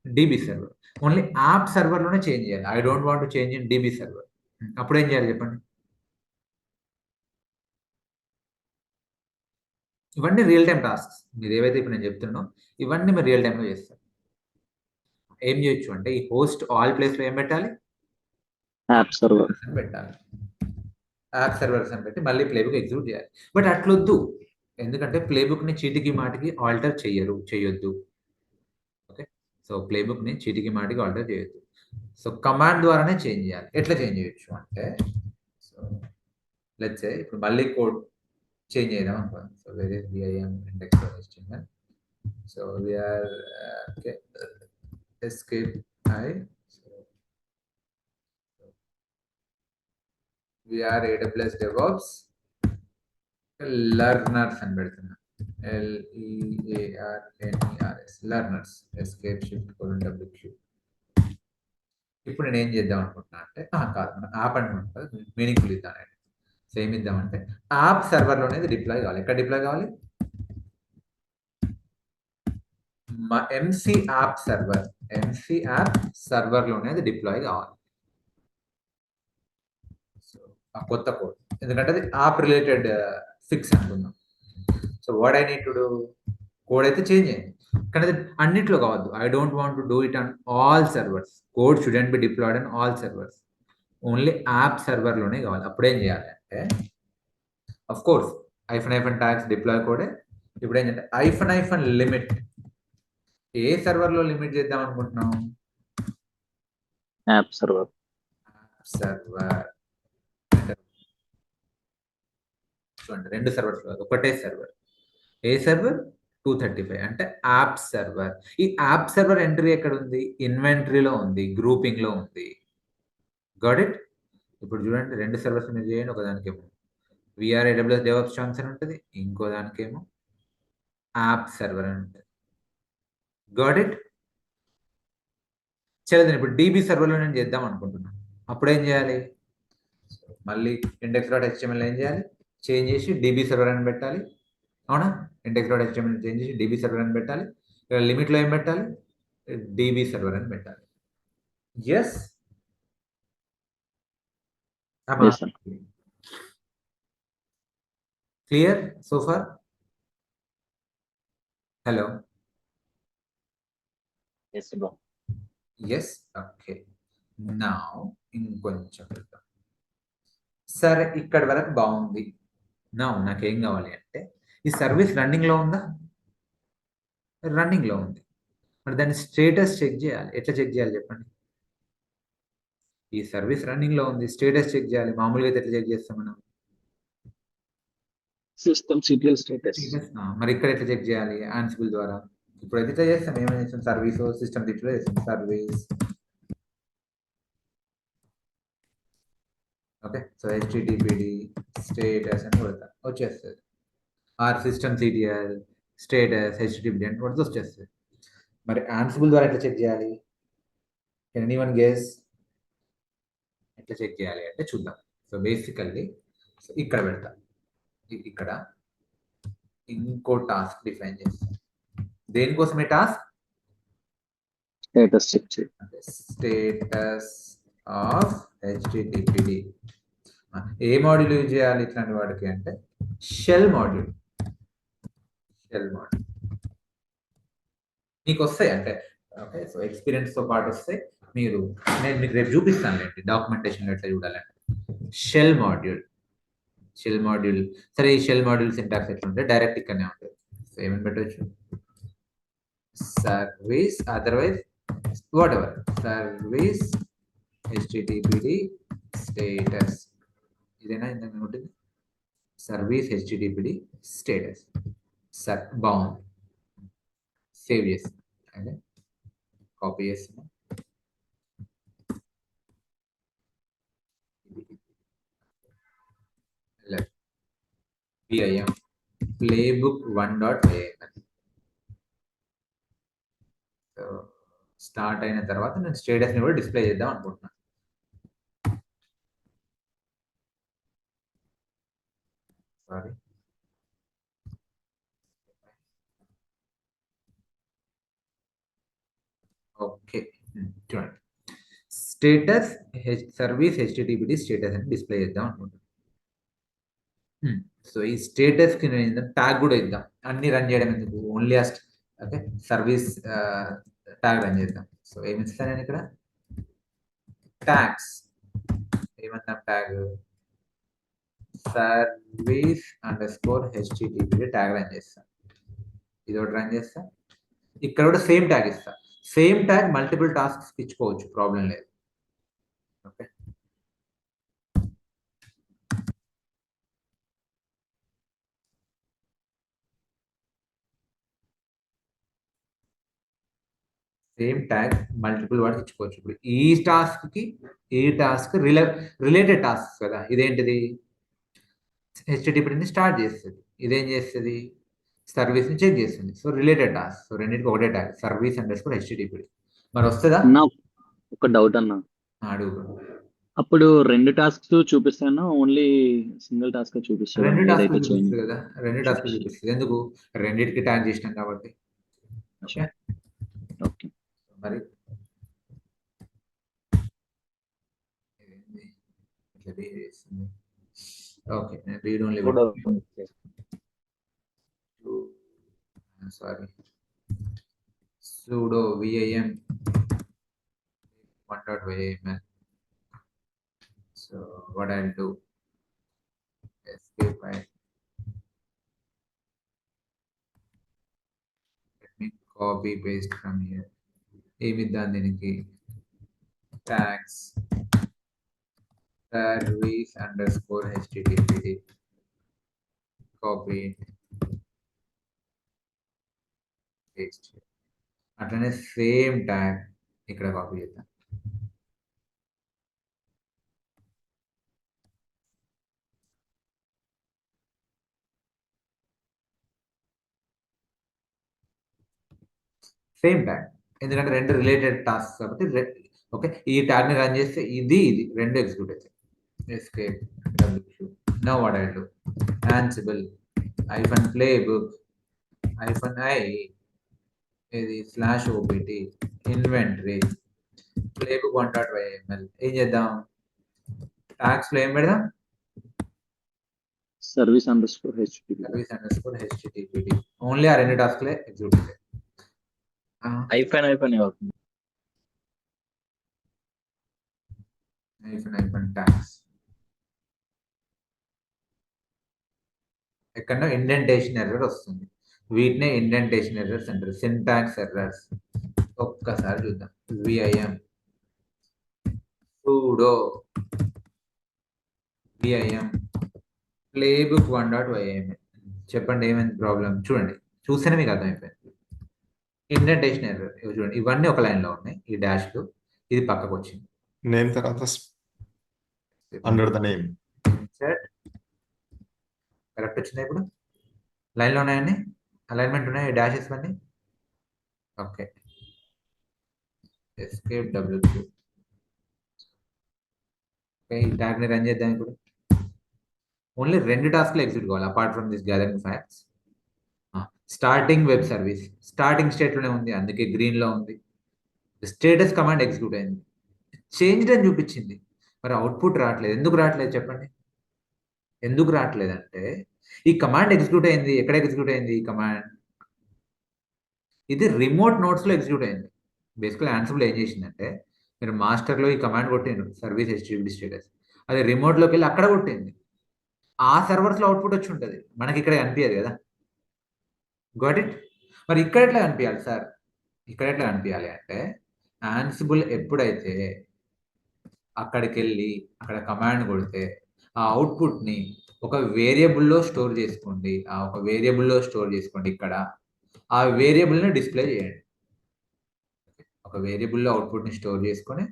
డిబి సర్వర్. ఓన్లీ యాప్ సర్వర్లోనే చేంజ్ చేయాలి. I don't want to change in DB server. అప్పుడు ఏం చేయాలి చెప్పండి. ఇవన్నీ రియల్ టైం టాస్క్స్. మీరు ఏవైతే ఇప్పుడు నేను చెప్తున్నానో ఇవన్నీ మీరు రియల్ టైంలో చేస్తారు. ఏం చేయొచ్చు అంటే ఈ హోస్ట్ ఆల్ ప్లేస్లో ఏం పెట్టాలి, App server. అని పెట్టాలి. యాప్ సర్వర్స్ అని పెట్టి మళ్ళీ ప్లేబుక్ ఎగ్జిక్యూట్ చేయాలి. బట్ అట్లొద్దు, ఎందుకంటే ప్లేబుక్ని చీటికి మాటికి ఆల్టర్ చేయొద్దు. ఓకే, సో ప్లేబుక్ని చీటికి మాటికి ఆల్టర్ చేయొద్దు. సో కమాండ్ ద్వారానే చేంజ్ చేయాలి. ఎట్లా చేంజ్ చేయొచ్చు అంటే, సో లెట్స్ సే ఇప్పుడు మళ్ళీ కోడ్ చేంజ్ చేద్దాం అనుకోండి. So where is vim index.html. So we're okay escape I. We are AWS DevOps learners అని పెడుతున్నా. LEARNERS learners escape shift WQ. ఇప్పుడు నేను ఏం చేద్దాం అనుకుంటున్నా అంటే, కాదు మనం యాప్ అనుకుంటున్నా, మీనింగ్ఫుల్ ఇద్దాం. సేమ్ ఇద్దామంటే యాప్ సర్వర్లోనే డిప్లాయ్ కావాలి. ఎక్కడ డిప్లాయ్ కావాలి, MC యాప్ సర్వర్లోనే అది డిప్లాయ్ కావాలి. ఆ కొత్త కోడ్, ఎందుకంటే అది యాప్ రిలేటెడ్ ఫిక్స్ అనుకుందాం. So what I need to do, code అయితే చేంజ్ అయింది కానీ అది అన్నిట్లో కావద్దు. I don't want to do it on all servers. Code shouldn't be deployed on all servers. Only app సర్వర్లోనే కావాలి. అప్పుడేం చేయాలి అంటే, అఫ్ కోర్స్ -tags డిప్లాయ్ కోడే. ఇప్పుడు ఏంటంటే లిమిట్. ఏ సర్వర్లో లిమిట్ చేద్దాం అనుకుంటున్నాం, App server. సర్వర్. చూడండి, రెండు సర్వర్స్ కాదు, ఒకటే సర్వర్. ఏ సర్వర్, 235 అంటే యాప్ సర్వర్. ఈ యాప్ సర్వర్ ఎంట్రీ ఎక్కడ ఉంది, ఇన్వెంటరీలో ఉంది, గ్రూపింగ్ లో ఉంది. Got it. ఇప్పుడు చూడండి, రెండు సర్వర్స్ మీరు చేయండి. ఒకదానికేమో వీఆర్ AWS DevOps champs అని ఉంటుంది, ఇంకో దానికేమో యాప్ సర్వర్ అని ఉంటుంది. Got it. చదివింది. ఇప్పుడు డిబి సర్వర్లో నేను చేద్దాం అనుకుంటున్నాను. అప్పుడు ఏం చేయాలి, మళ్ళీ index.html ఏం చేయాలి, చేంజ్ చేసి డిబి సర్వర్ అని పెట్టాలి. అవునా? ఇండెక్స్ డాట్ హెచ్టిఎంఎల్ చేంజ్ చేసి డీబీ సర్వర్ అని పెట్టాలి. ఇక్కడ లిమిట్లో ఏం పెట్టాలి? డీబీ సర్వర్ అని పెట్టాలి. Yes Yes, sir. Clear so far? Hello. Yes, bro. Yes, okay. నా ఇంకొంచెం వెళ్దాం. సరే, ఇక్కడ వరకు బాగుంది. నాకేం కావాలి అంటే ఈ సర్వీస్ రన్నింగ్లో ఉందా? రన్నింగ్లో ఉంది. మరి దాని స్టేటస్ చెక్ చేయాలి. ఎట్లా చెక్ చేయాలి చెప్పండి? ఈ సర్వీస్ రన్నింగ్లో ఉంది, స్టేటస్ చెక్ చేయాలి. మామూలుగా అయితే ఎట్లా చెక్ చేస్తాం మనం? System status. మరి ఇక్కడ ఎట్లా చెక్ చేయాలి? ఆన్సిబుల్ ద్వారా. ఇప్పుడు ఎట్లా చేస్తాం? ఏమైనా చేస్తాం? సర్వీస్ సిస్టమ్ ఇట్లా చేస్తాం. Service, okay. So HTTPD status అని కొడతా, వచ్చేస్తుంది. Or system CTL status HTTPD అని కొడితే వచ్చేస్తుంది. మరి ఆన్సిబుల్ ద్వారా ఎట్లా చెక్ చేయాలి? కెన్ ఎనీవన్ గెస్ ఎట్లా చెక్ చేయాలి అంటే చూద్దాం. సో బేసికల్లీ ఇక్కడ పెడతా. ఇక్కడ ఇంకో టాస్క్ డిఫైన్ చేస్తాం. దేనికోసమే టాస్క్? Status check చేయాలి. Status of హెచ్టిటిపిడి. A module use చేయాలి ఇట్లాంటి వాటికి అంటే షెల్ మాడ్యూల్. మీకు వస్తాయి అంటే, ఓకే. సో ఎక్స్పీరియన్స్తో పాటు వస్తాయి. నేను మీకు రేపు చూపిస్తాను అండి డాక్యుమెంటేషన్ ఎట్లా చూడాలంటే. Shell module. సరే, ఈ షెల్ మాడ్యూల్ సింటాక్స్ ఎట్లా ఉంటే డైరెక్ట్ ఇక్కడనే ఉంటుంది. సో ఏమని పెట్టవచ్చు? Service, otherwise what ever, service హెచ్టిటిపిడి status. ఇదేనా ఇందాక ఉంటుంది? Service హెచ్టిటిపిడి status. సర్ బాగుంది. సేవ్ చేస్తాం. అయితే కాపీ చేస్తున్నాం. PIM playbook1.aml. సో స్టార్ట్ అయిన తర్వాత నేను స్టేటస్ని కూడా డిస్ప్లే చేద్దాం అనుకుంటున్నాను. Sorry, okay. చూడండి, స్టేటస్ సర్వీస్ హెచ్టిటిపిడి స్టేటస్ అని డిస్ప్లే చేద్దాం అనుకుంటున్నాను. సో ఈ స్టేటస్కి నేను ట్యాగ్ కూడా ఇద్దాం. అన్ని రన్ చేయడం ఎందుకు? Only okay, service tag run చేద్దాం. సో ఏమి ఇస్తాను నేను ఇక్కడ? ట్యాగ్స్. ఏమన్నా tag service _HTTP tag run చేస్తాను. ఇది ఒకటి రన్ చేస్తా. ఇక్కడ కూడా సేమ్ ట్యాగ్ ఇస్తా. సేమ్ ట్యాగ్ మల్టిపుల్ టాస్క్స్ ఇచ్చుకోవచ్చు, ప్రాబ్లం లేదు. ఓకే, సేమ్ ట్యాగ్ మల్టిపుల్ వాటికి ఇచ్చుకోవచ్చు. ఇప్పుడు ఈ టాస్క్ రిలేటెడ్ టాస్క్ కదా. ఇదేంటిది? హెచ్టిటిపిడిని స్టార్ట్ చేస్తుంది. ఇదేం చేస్తుంది? సర్వీస్ని చెక్ చేస్తుంది. So related task. సో రెండింటికి ఒకటే ట్యాగ్, సర్వీస్ _HTTPD. మరి వస్తుందా? అన్న ఒక డౌట్ అన్న, అడుగు. అప్పుడు 2 టాస్క్స్ చూపిస్తాను, ఓన్లీ సింగిల్ టాస్క్ చూపిస్తాను? రెండు టాస్క్లు చూపిస్తుంది కదా. రెండు టాస్క్లు చూపిస్తుంది. ఎందుకు? రెండింటికి ట్యాగ్ చేసినాం కాబట్టి. Okay, okay. మరి ఇట్లా behave చేస్తుంది. ఓకే, నేను read only sorry sudo vim 1.yml. So what I'll do, escape. Let me copy paste from here. ఏమిద్దాం దీనికి? tags service _HTTPD. copy paste. అట్లనే సేమ్ ట్యాగ్ ఇక్కడ కాపీ చేద్దాం. సేమ్ ట్యాగ్, ఎందుకంటే రెండు రిలేటెడ్ టాస్క్ కాబట్టి. ఓకే, ఈ ట్యాగ్ ని రన్ చేస్తే ఇది రెండు ఎగ్జిక్యూట్ అవుతాయి. Escape. Now what I do, Ansible hyphen playbook hyphen I ఇది slash OPT inventory playbook 1.yml ఏం చేద్దాం ట్యాగ్స్ లో ఏం పెడదాం service underscore HTTP service underscore HTTPD only ఆ రెండు టాస్క్లే ఎగ్జిక్యూట్ అవుతాయి ఐఫన్ అవుతుంది ఐఫన్ ట్యాగ్స్ ఎక్కడ ఇండెంటేషన్ ఎర్రర్ వస్తుంది వీటినే ఇండెంటేషన్ ఎర్రర్స్ అంటారు సింటాక్స్ ఎర్రర్స్ ఒక్కసారి చూద్దాం VIM sudo VIM playbook 1.yml చెప్పండి ఏమైంది ప్రాబ్లం చూడండి చూస్తేనే మీకు అర్థమైపోయింది ఇండెంటేషన్ ఎర్రర్ చూడండి ఇవన్నీ ఒక లైన్ లో ఉన్నాయి ఈ డాష్లు ఇది పక్కకు వచ్చింది నేమ్ తర్వాత under the name insert correct వచ్చిందా ఇప్పుడు లైన్ లో ఉన్నాయండి అలైన్మెంట్ ఉన్నాయి డాషెస్ అన్ని ఓకే ఎస్కేప్ డబ్ల్యూ ఈ ట్యాగ్ ని రన్ చేద్దాం ఇప్పుడు ఓన్లీ రెండు టాస్క్లు ఎగ్జిక్యూట్ కావాలి apart from this gathering facts starting web service starting state లోనే ఉంది అందుకే గ్రీన్ లో ఉంది స్టేటస్ కమాండ్ ఎగ్జిక్యూట్ అయింది చేంజ్ అని చూపించింది మరి అవుట్పుట్ రావట్లేదు ఎందుకు రావట్లేదు చెప్పండి ఎందుకు రావట్లేదు అంటే ఈ కమాండ్ ఎగ్జిక్యూట్ అయింది ఎక్కడ ఎగ్జిక్యూట్ అయింది ఈ కమాండ్ ఇది రిమోట్ నోట్స్ లో ఎగ్జిక్యూట్ అయింది బేసికల్ ఆన్సర్లో ఏం చేసిందంటే మీరు మాస్టర్లో ఈ కమాండ్ కొట్టిండ్రు సర్వీస్ హెచ్టిటిపి స్టేటస్ అది రిమోట్లోకి వెళ్ళి అక్కడ కొట్టింది ఆ సర్వర్స్లో అవుట్పుట్ వచ్చి ఉంటుంది మనకి ఇక్కడ కనిపించదు కదా గాట్ ఇట్ మరి ఇక్కడ ఎట్లా కనిపించాలి సార్ ఇక్కడ ఎట్లా కనిపించాలి అంటే ఆన్సిబుల్ ఎప్పుడైతే అక్కడికి వెళ్ళి అక్కడ కమాండ్ కొడితే ఆ అవుట్పుట్ని ఒక వేరియబుల్లో స్టోర్ చేసుకోండి ఆ ఒక వేరియబుల్లో స్టోర్ చేసుకోండి ఇక్కడ ఆ వేరియబుల్ని డిస్ప్లే చేయండి ఒక వేరియబుల్లో అవుట్పుట్ని స్టోర్ చేసుకొని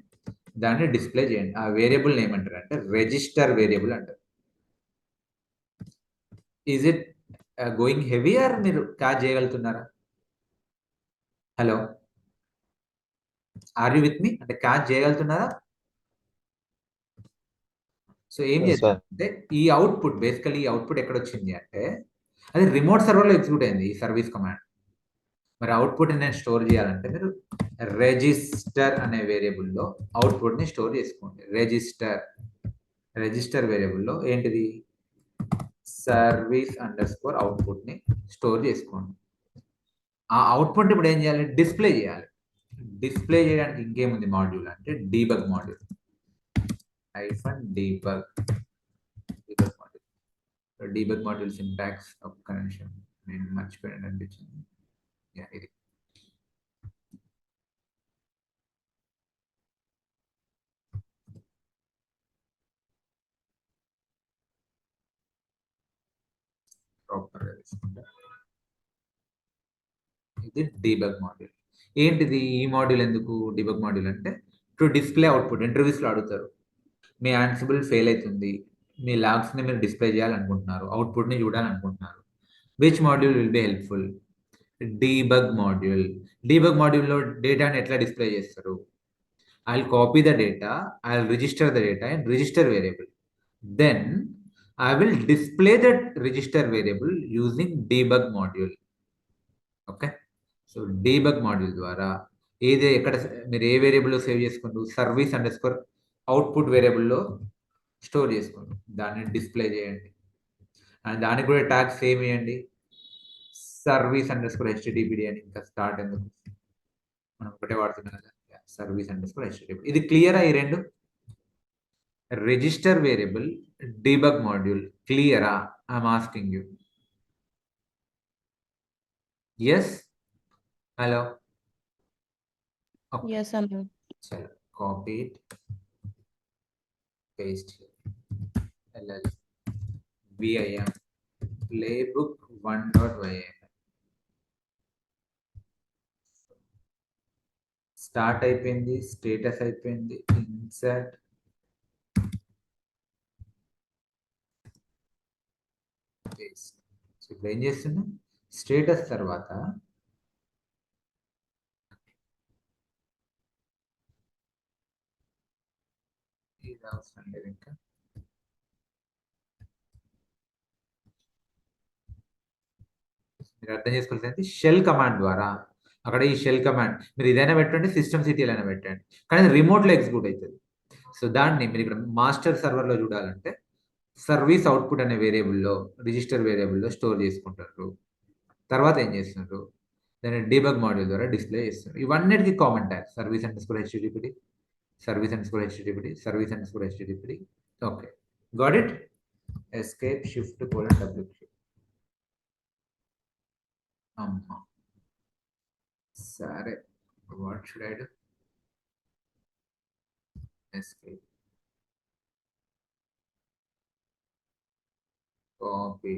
దాన్ని డిస్ప్లే చేయండి ఆ వేరియబుల్ ఏమంటారు అంటే రిజిస్టర్ వేరియబుల్ అంటారు is it going heavy or మీరు క్యాచ్ చేయగలుగుతున్నారా hello are you with me అంటే క్యాచ్ చేయగలుగుతున్నారా సో ఏం చేస్తారంటే ఈ అవుట్పుట్ బేసికలీ ఈ అవుట్పుట్ ఎక్కడ వచ్చింది అంటే అది రిమోట్ సర్వర్లో ఎగ్జిక్యూట్ అయింది ఈ సర్వీస్ కమాండ్ మరి అవుట్పుట్ నేను స్టోర్ చేయాలంటే మీరు రిజిస్టర్ అనే వేరియబుల్లో అవుట్పుట్ని స్టోర్ చేసుకోండి రిజిస్టర్ వేరియబుల్లో ఏంటిది సర్వీస్ అండర్ స్కోర్ అవుట్పుట్ని స్టోర్ చేసుకోండి ఆ అవుట్పుట్ ఇప్పుడు ఏం చేయాలి డిస్ప్లే చేయాలి డిస్ప్లే చేయడానికి ఇంకేముంది మాడ్యూల్ అంటే debug module hyphen debug module debug module syntax ఒక్క నిమిషం నేను మర్చిపోయాను అనిపించింది ఇది ప్రాపర్గా తీసుకుంటా ఇది డీబగ్ మాడ్యూల్ ఏంటిది ఈ మాడ్యూల్ ఎందుకు డీబగ్ మాడ్యూల్ అంటే టు డిస్ప్లే అవుట్పుట్ ఇంటర్వ్యూస్లో అడుగుతారు మీ ఆన్సిబుల్ ఫెయిల్ అవుతుంది మీ లాగ్స్ని మీరు డిస్ప్లే చేయాలనుకుంటున్నారు అవుట్పుట్ని చూడాలనుకుంటున్నారు which module will be helpful debug మాడ్యూల్లో డేటాని ఎట్లా డిస్ప్లే చేస్తారు I copy the data I register the data and register variable then I will display that register variable using debug module. Okay so debug module ద్వారా ఏదే ఎక్కడ మీరు ఏ వేరియబుల్లో సేవ్ చేసుకుంటూ సర్వీస్ అండర్ స్కోర్ అవుట్పుట్ వేరియబుల్లో store చేసుకోండి దాన్ని డిస్ప్లే చేయండి అండ్ దానికి కూడా ట్యాగ్ సేమ్ చేయండి సర్వీస్ అండర్ స్కోర్ హెచ్టిటిపిడి అని ఇంకా స్టార్ట్ ఎందుకు మనం ఒకటే వాడుతున్నాం కదా సర్వీస్ అండర్ స్కోర్ హెచ్టిటిపిడి ఇది క్లియరా ఈ రెండు రిజిస్టర్ వేరియబుల్ డీబగ్ మాడ్యూల్ క్లియరా I'm asking you yes hello Yes, Anu. చలో copy it paste ll vim playbook 1.ym start అయిపోయింది స్టేటస్ అయిపోయింది ఇన్సర్ట్ పేస్ట్ సో ఇప్పుడు ఏం చేస్తున్నా స్టేటస్ తర్వాత ఇది అవసరం లేదు ఇంకా మీరు అర్థం చేసుకోవాల్సింది షెల్ కమాండ్ ద్వారా. అక్కడ ఈ షెల్ కమాండ్ మీరు ఇదైనా పెట్టండి, సిస్టమ్ సిటీలో అయినా పెట్టండి, కానీ రిమోట్లో ఎగ్జిక్యూట్ అవుతుంది. సో దాన్ని మీరు ఇక్కడ మాస్టర్ సర్వర్లో చూడాలంటే సర్వీస్ అవుట్పుట్ అనే వేరియబుల్లో, రిజిస్టర్ వేరియబుల్లో స్టోర్ చేసుకుంటారు. తర్వాత ఏం చేస్తున్నారు, దాన్ని డీబగ్ మాడ్యూల్ ద్వారా డిస్ప్లే చేస్తున్నారు. ఇవన్నిటికీ common tag service underscore హెచ్టిటిపిడి, service underscore హెచ్టిటిపిడి, service underscore హెచ్టిటిపిడి. Okay, got it. Escape shift colon W. అమ్మా సరే, what should I do? Escape, copy,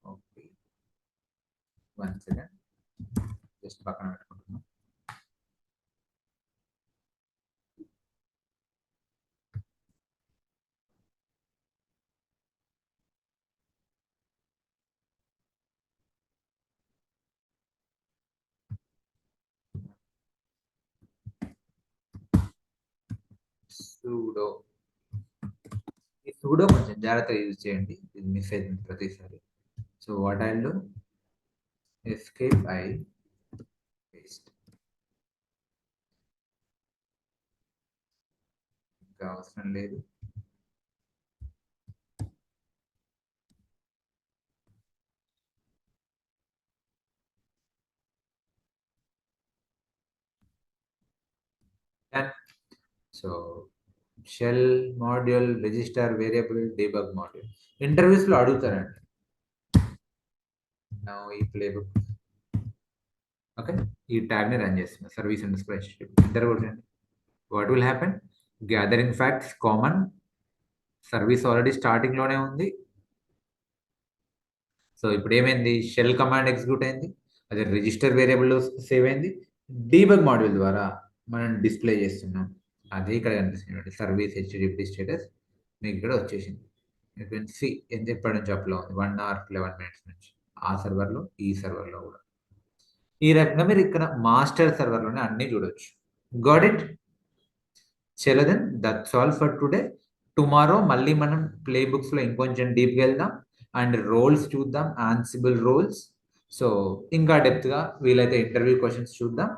okay, 1 second, just పక్కన పెట్టుకుంటున్నాం. సూడో, ఈ సూడో కొంచెం జాగ్రత్తగా యూజ్ చేయండి, ఇది మిస్ అవుతుంది ప్రతిసారి. So what I do, escape I paste. ఇంకా అవసరం లేదు. So shell module, register variable, debug module. Interviews లో అడుగుతారండి. నా ఈ ప్లేబుక్, ఓకే, ఈ ట్యాగ్ ని రన్ చేస్తున్నా, సర్వీస్ అండర్స్కోర్ హెచ్టిటిపి. ఇంటర్వ్యూ రండి. What will happen, gathering facts common, service already starting లోనే ఉంది. సో ఇప్పుడు ఏమైంది, షెల్ కమాండ్ ఎగ్జిక్యూట్ అయింది, అది రిజిస్టర్ వేరియబుల్లో సేవ్ అయింది, డీబగ్ మాడ్యూల్ ద్వారా మనం డిస్ప్లే చేస్తున్నాం. అదే ఇక్కడ కనిపిస్తుంది, సర్వీస్ హెచ్టిటిపి స్టేటస్ మీకు ఇక్కడ వచ్చేసింది. యూ కెన్ సి ఎప్పటి నుంచి అప్లో ఉంది, 1 hour 11 minutes నుంచి, ఆ సర్వర్లో ఈ సర్వర్లో కూడా. ఈ రకంగా మీరు ఇక్కడ మాస్టర్ సర్వర్లోనే అన్ని చూడొచ్చు. Got it. చలో then, that's all for today. Tomorrow మళ్ళీ మనం ప్లే బుక్స్లో ఇంకొంచెం డీప్గా వెళ్దాం అండ్ రోల్స్ చూద్దాం, ఆన్సిబుల్ రోల్స్. సో ఇంకా డెప్త్గా వీలైతే ఇంటర్వ్యూ క్వశ్చన్స్ చూద్దాం.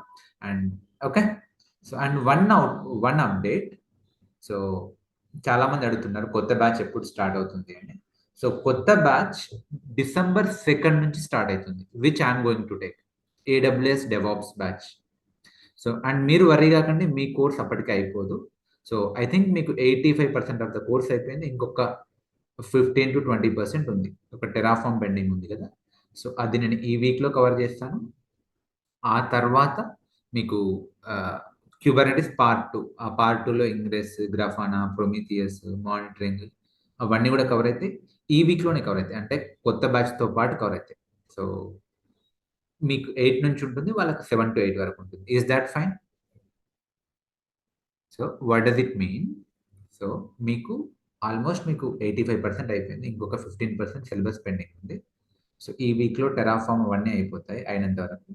And okay, so and one update. So చాలా మంది అడుగుతున్నారు కొత్త బ్యాచ్ ఎప్పుడు స్టార్ట్ అవుతుంది అని. సో కొత్త బ్యాచ్ December 2nd నుంచి స్టార్ట్ అవుతుంది, which I'm going to take, AWS DevOps batch. So and మీరు వరీ కాకండి, మీ కోర్స్ అప్పటికే అయిపోదు. సో ఐ థింక్ మీకు 85% ఆఫ్ ద కోర్స్ అయిపోయింది, ఇంకొక 15 to 20% ఉంది. ఒక టెరాఫామ్ పెండింగ్ ఉంది కదా, సో అది నేను ఈ వీక్లో కవర్ చేస్తాను. ఆ తర్వాత మీకు క్యూబర్నెటిస్ పార్ట్ 2, ఆ పార్ట్ 2లో ఇంగ్రెస్, గ్రాఫానా, ప్రొమీథియస్, మానిటరింగ్ అవన్నీ కూడా కవర్ అవుతాయి. ఈ వీక్లోనే కవర్ అవుతాయి, అంటే కొత్త బ్యాచ్తో పాటు కవర్ అవుతాయి. సో మీకు 8 నుంచి ఉంటుంది, వాళ్ళకి 7 to 8 వరకు ఉంటుంది. Is that fine? So what does it mean? So మీకు ఆల్మోస్ట్ మీకు 85% అయిపోయింది, ఇంకొక 15% సిలబస్ పెండింగ్ ఉంది. సో ఈ వీక్లో టెరాఫామ్ అవన్నీ అయిపోతాయి అయినంత వరకు.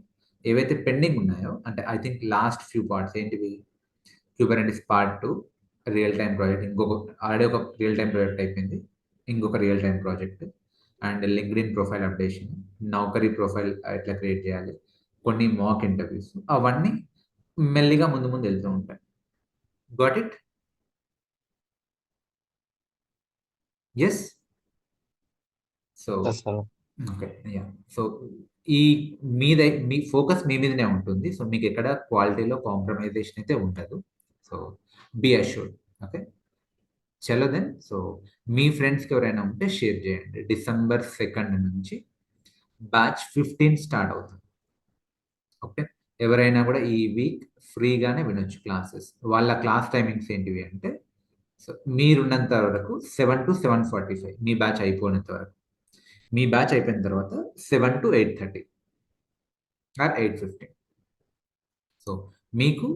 ఏవైతే పెండింగ్ ఉన్నాయో, అంటే I think last few parts ఏంటివి, Kubernetes part 2, real time project, ఇంకొక ఆల్రెడీ ఒక రియల్ టైం ప్రాజెక్ట్ అయిపోయింది, ఇంకొక real time project, and LinkedIn profile updation, Naukri profile ఎట్లా క్రియేట్ చేయాలి, కొన్ని మాక్ ఇంటర్వ్యూస్, అవన్నీ మెల్లిగా ముందు ముందు వెళ్తూ ఉంటాయి. Got it? Yes. So Yes, sir. Okay, yeah. So ఈ మీ ఫోకస్ మీ మీదనే ఉంటుంది. సో మీకు ఎక్కడ క్వాలిటీలో కాంప్రమైజేషన్ అయితే ఉండదు. So be assured. ఓకే, చలో దెన్. సో మీ ఫ్రెండ్స్కి ఎవరైనా ఉంటే షేర్ చేయండి. December 2nd నుంచి బ్యాచ్ 15 స్టార్ట్ అవుతుంది. ఓకే, ఎవరైనా కూడా ఈ వీక్ ఫ్రీగానే వినొచ్చు క్లాసెస్. వాళ్ళ క్లాస్ టైమింగ్స్ ఏంటివి అంటే, సో మీరున్నంత వరకు 7 to 7:45, మీ బ్యాచ్ అయిపోయినంత వరకు. మీ బ్యాచ్ అయిపోయిన తర్వాత 7 to 8:30 ఆర్ 8:15. సో మీకు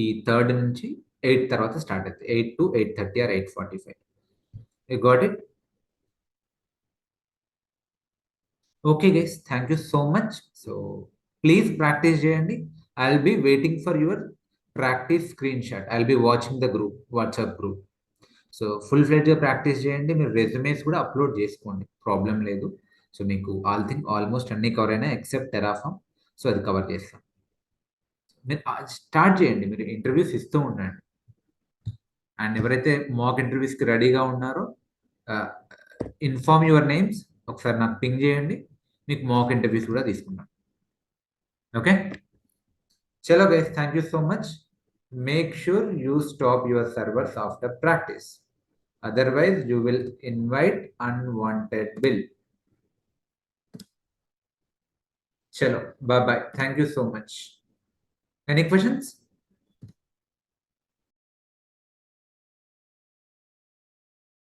ఈ 3rd నుంచి 8 తర్వాత స్టార్ట్ అవుతుంది, 8 to 8:30 or 8:45. You got it? Okay guys, thank you so much. So please practice చేయండి. I will be waiting for your practice screenshot. I will be watching the group, WhatsApp group. So full ఫ్లెడ్జ్గా practice చేయండి. మీరు resumes కూడా upload చేసుకోండి, problem లేదు. So మీకు almost అన్ని cover అయినా ఎక్సెప్ట్ టెరాఫామ్. సో అది కవర్ చేస్తాం. మీరు స్టార్ట్ చేయండి, మీరు ఇంటర్వ్యూస్ ఇస్తూ ఉండండి. అండ్ ఎవరైతే మాక్ ఇంటర్వ్యూస్కి రెడీగా ఉన్నారో ఇన్ఫార్మ్ యువర్ నేమ్స్, ఒకసారి నాకు పింగ్ చేయండి. మీకు మాక్ ఇంటర్వ్యూస్ కూడా తీసుకుంటాం. ఓకే, చలో guys, thank you so much. Make sure you stop your servers after practice. Otherwise, you will invite unwanted bill. Chalo, bye bye. Thank you so much. Any questions?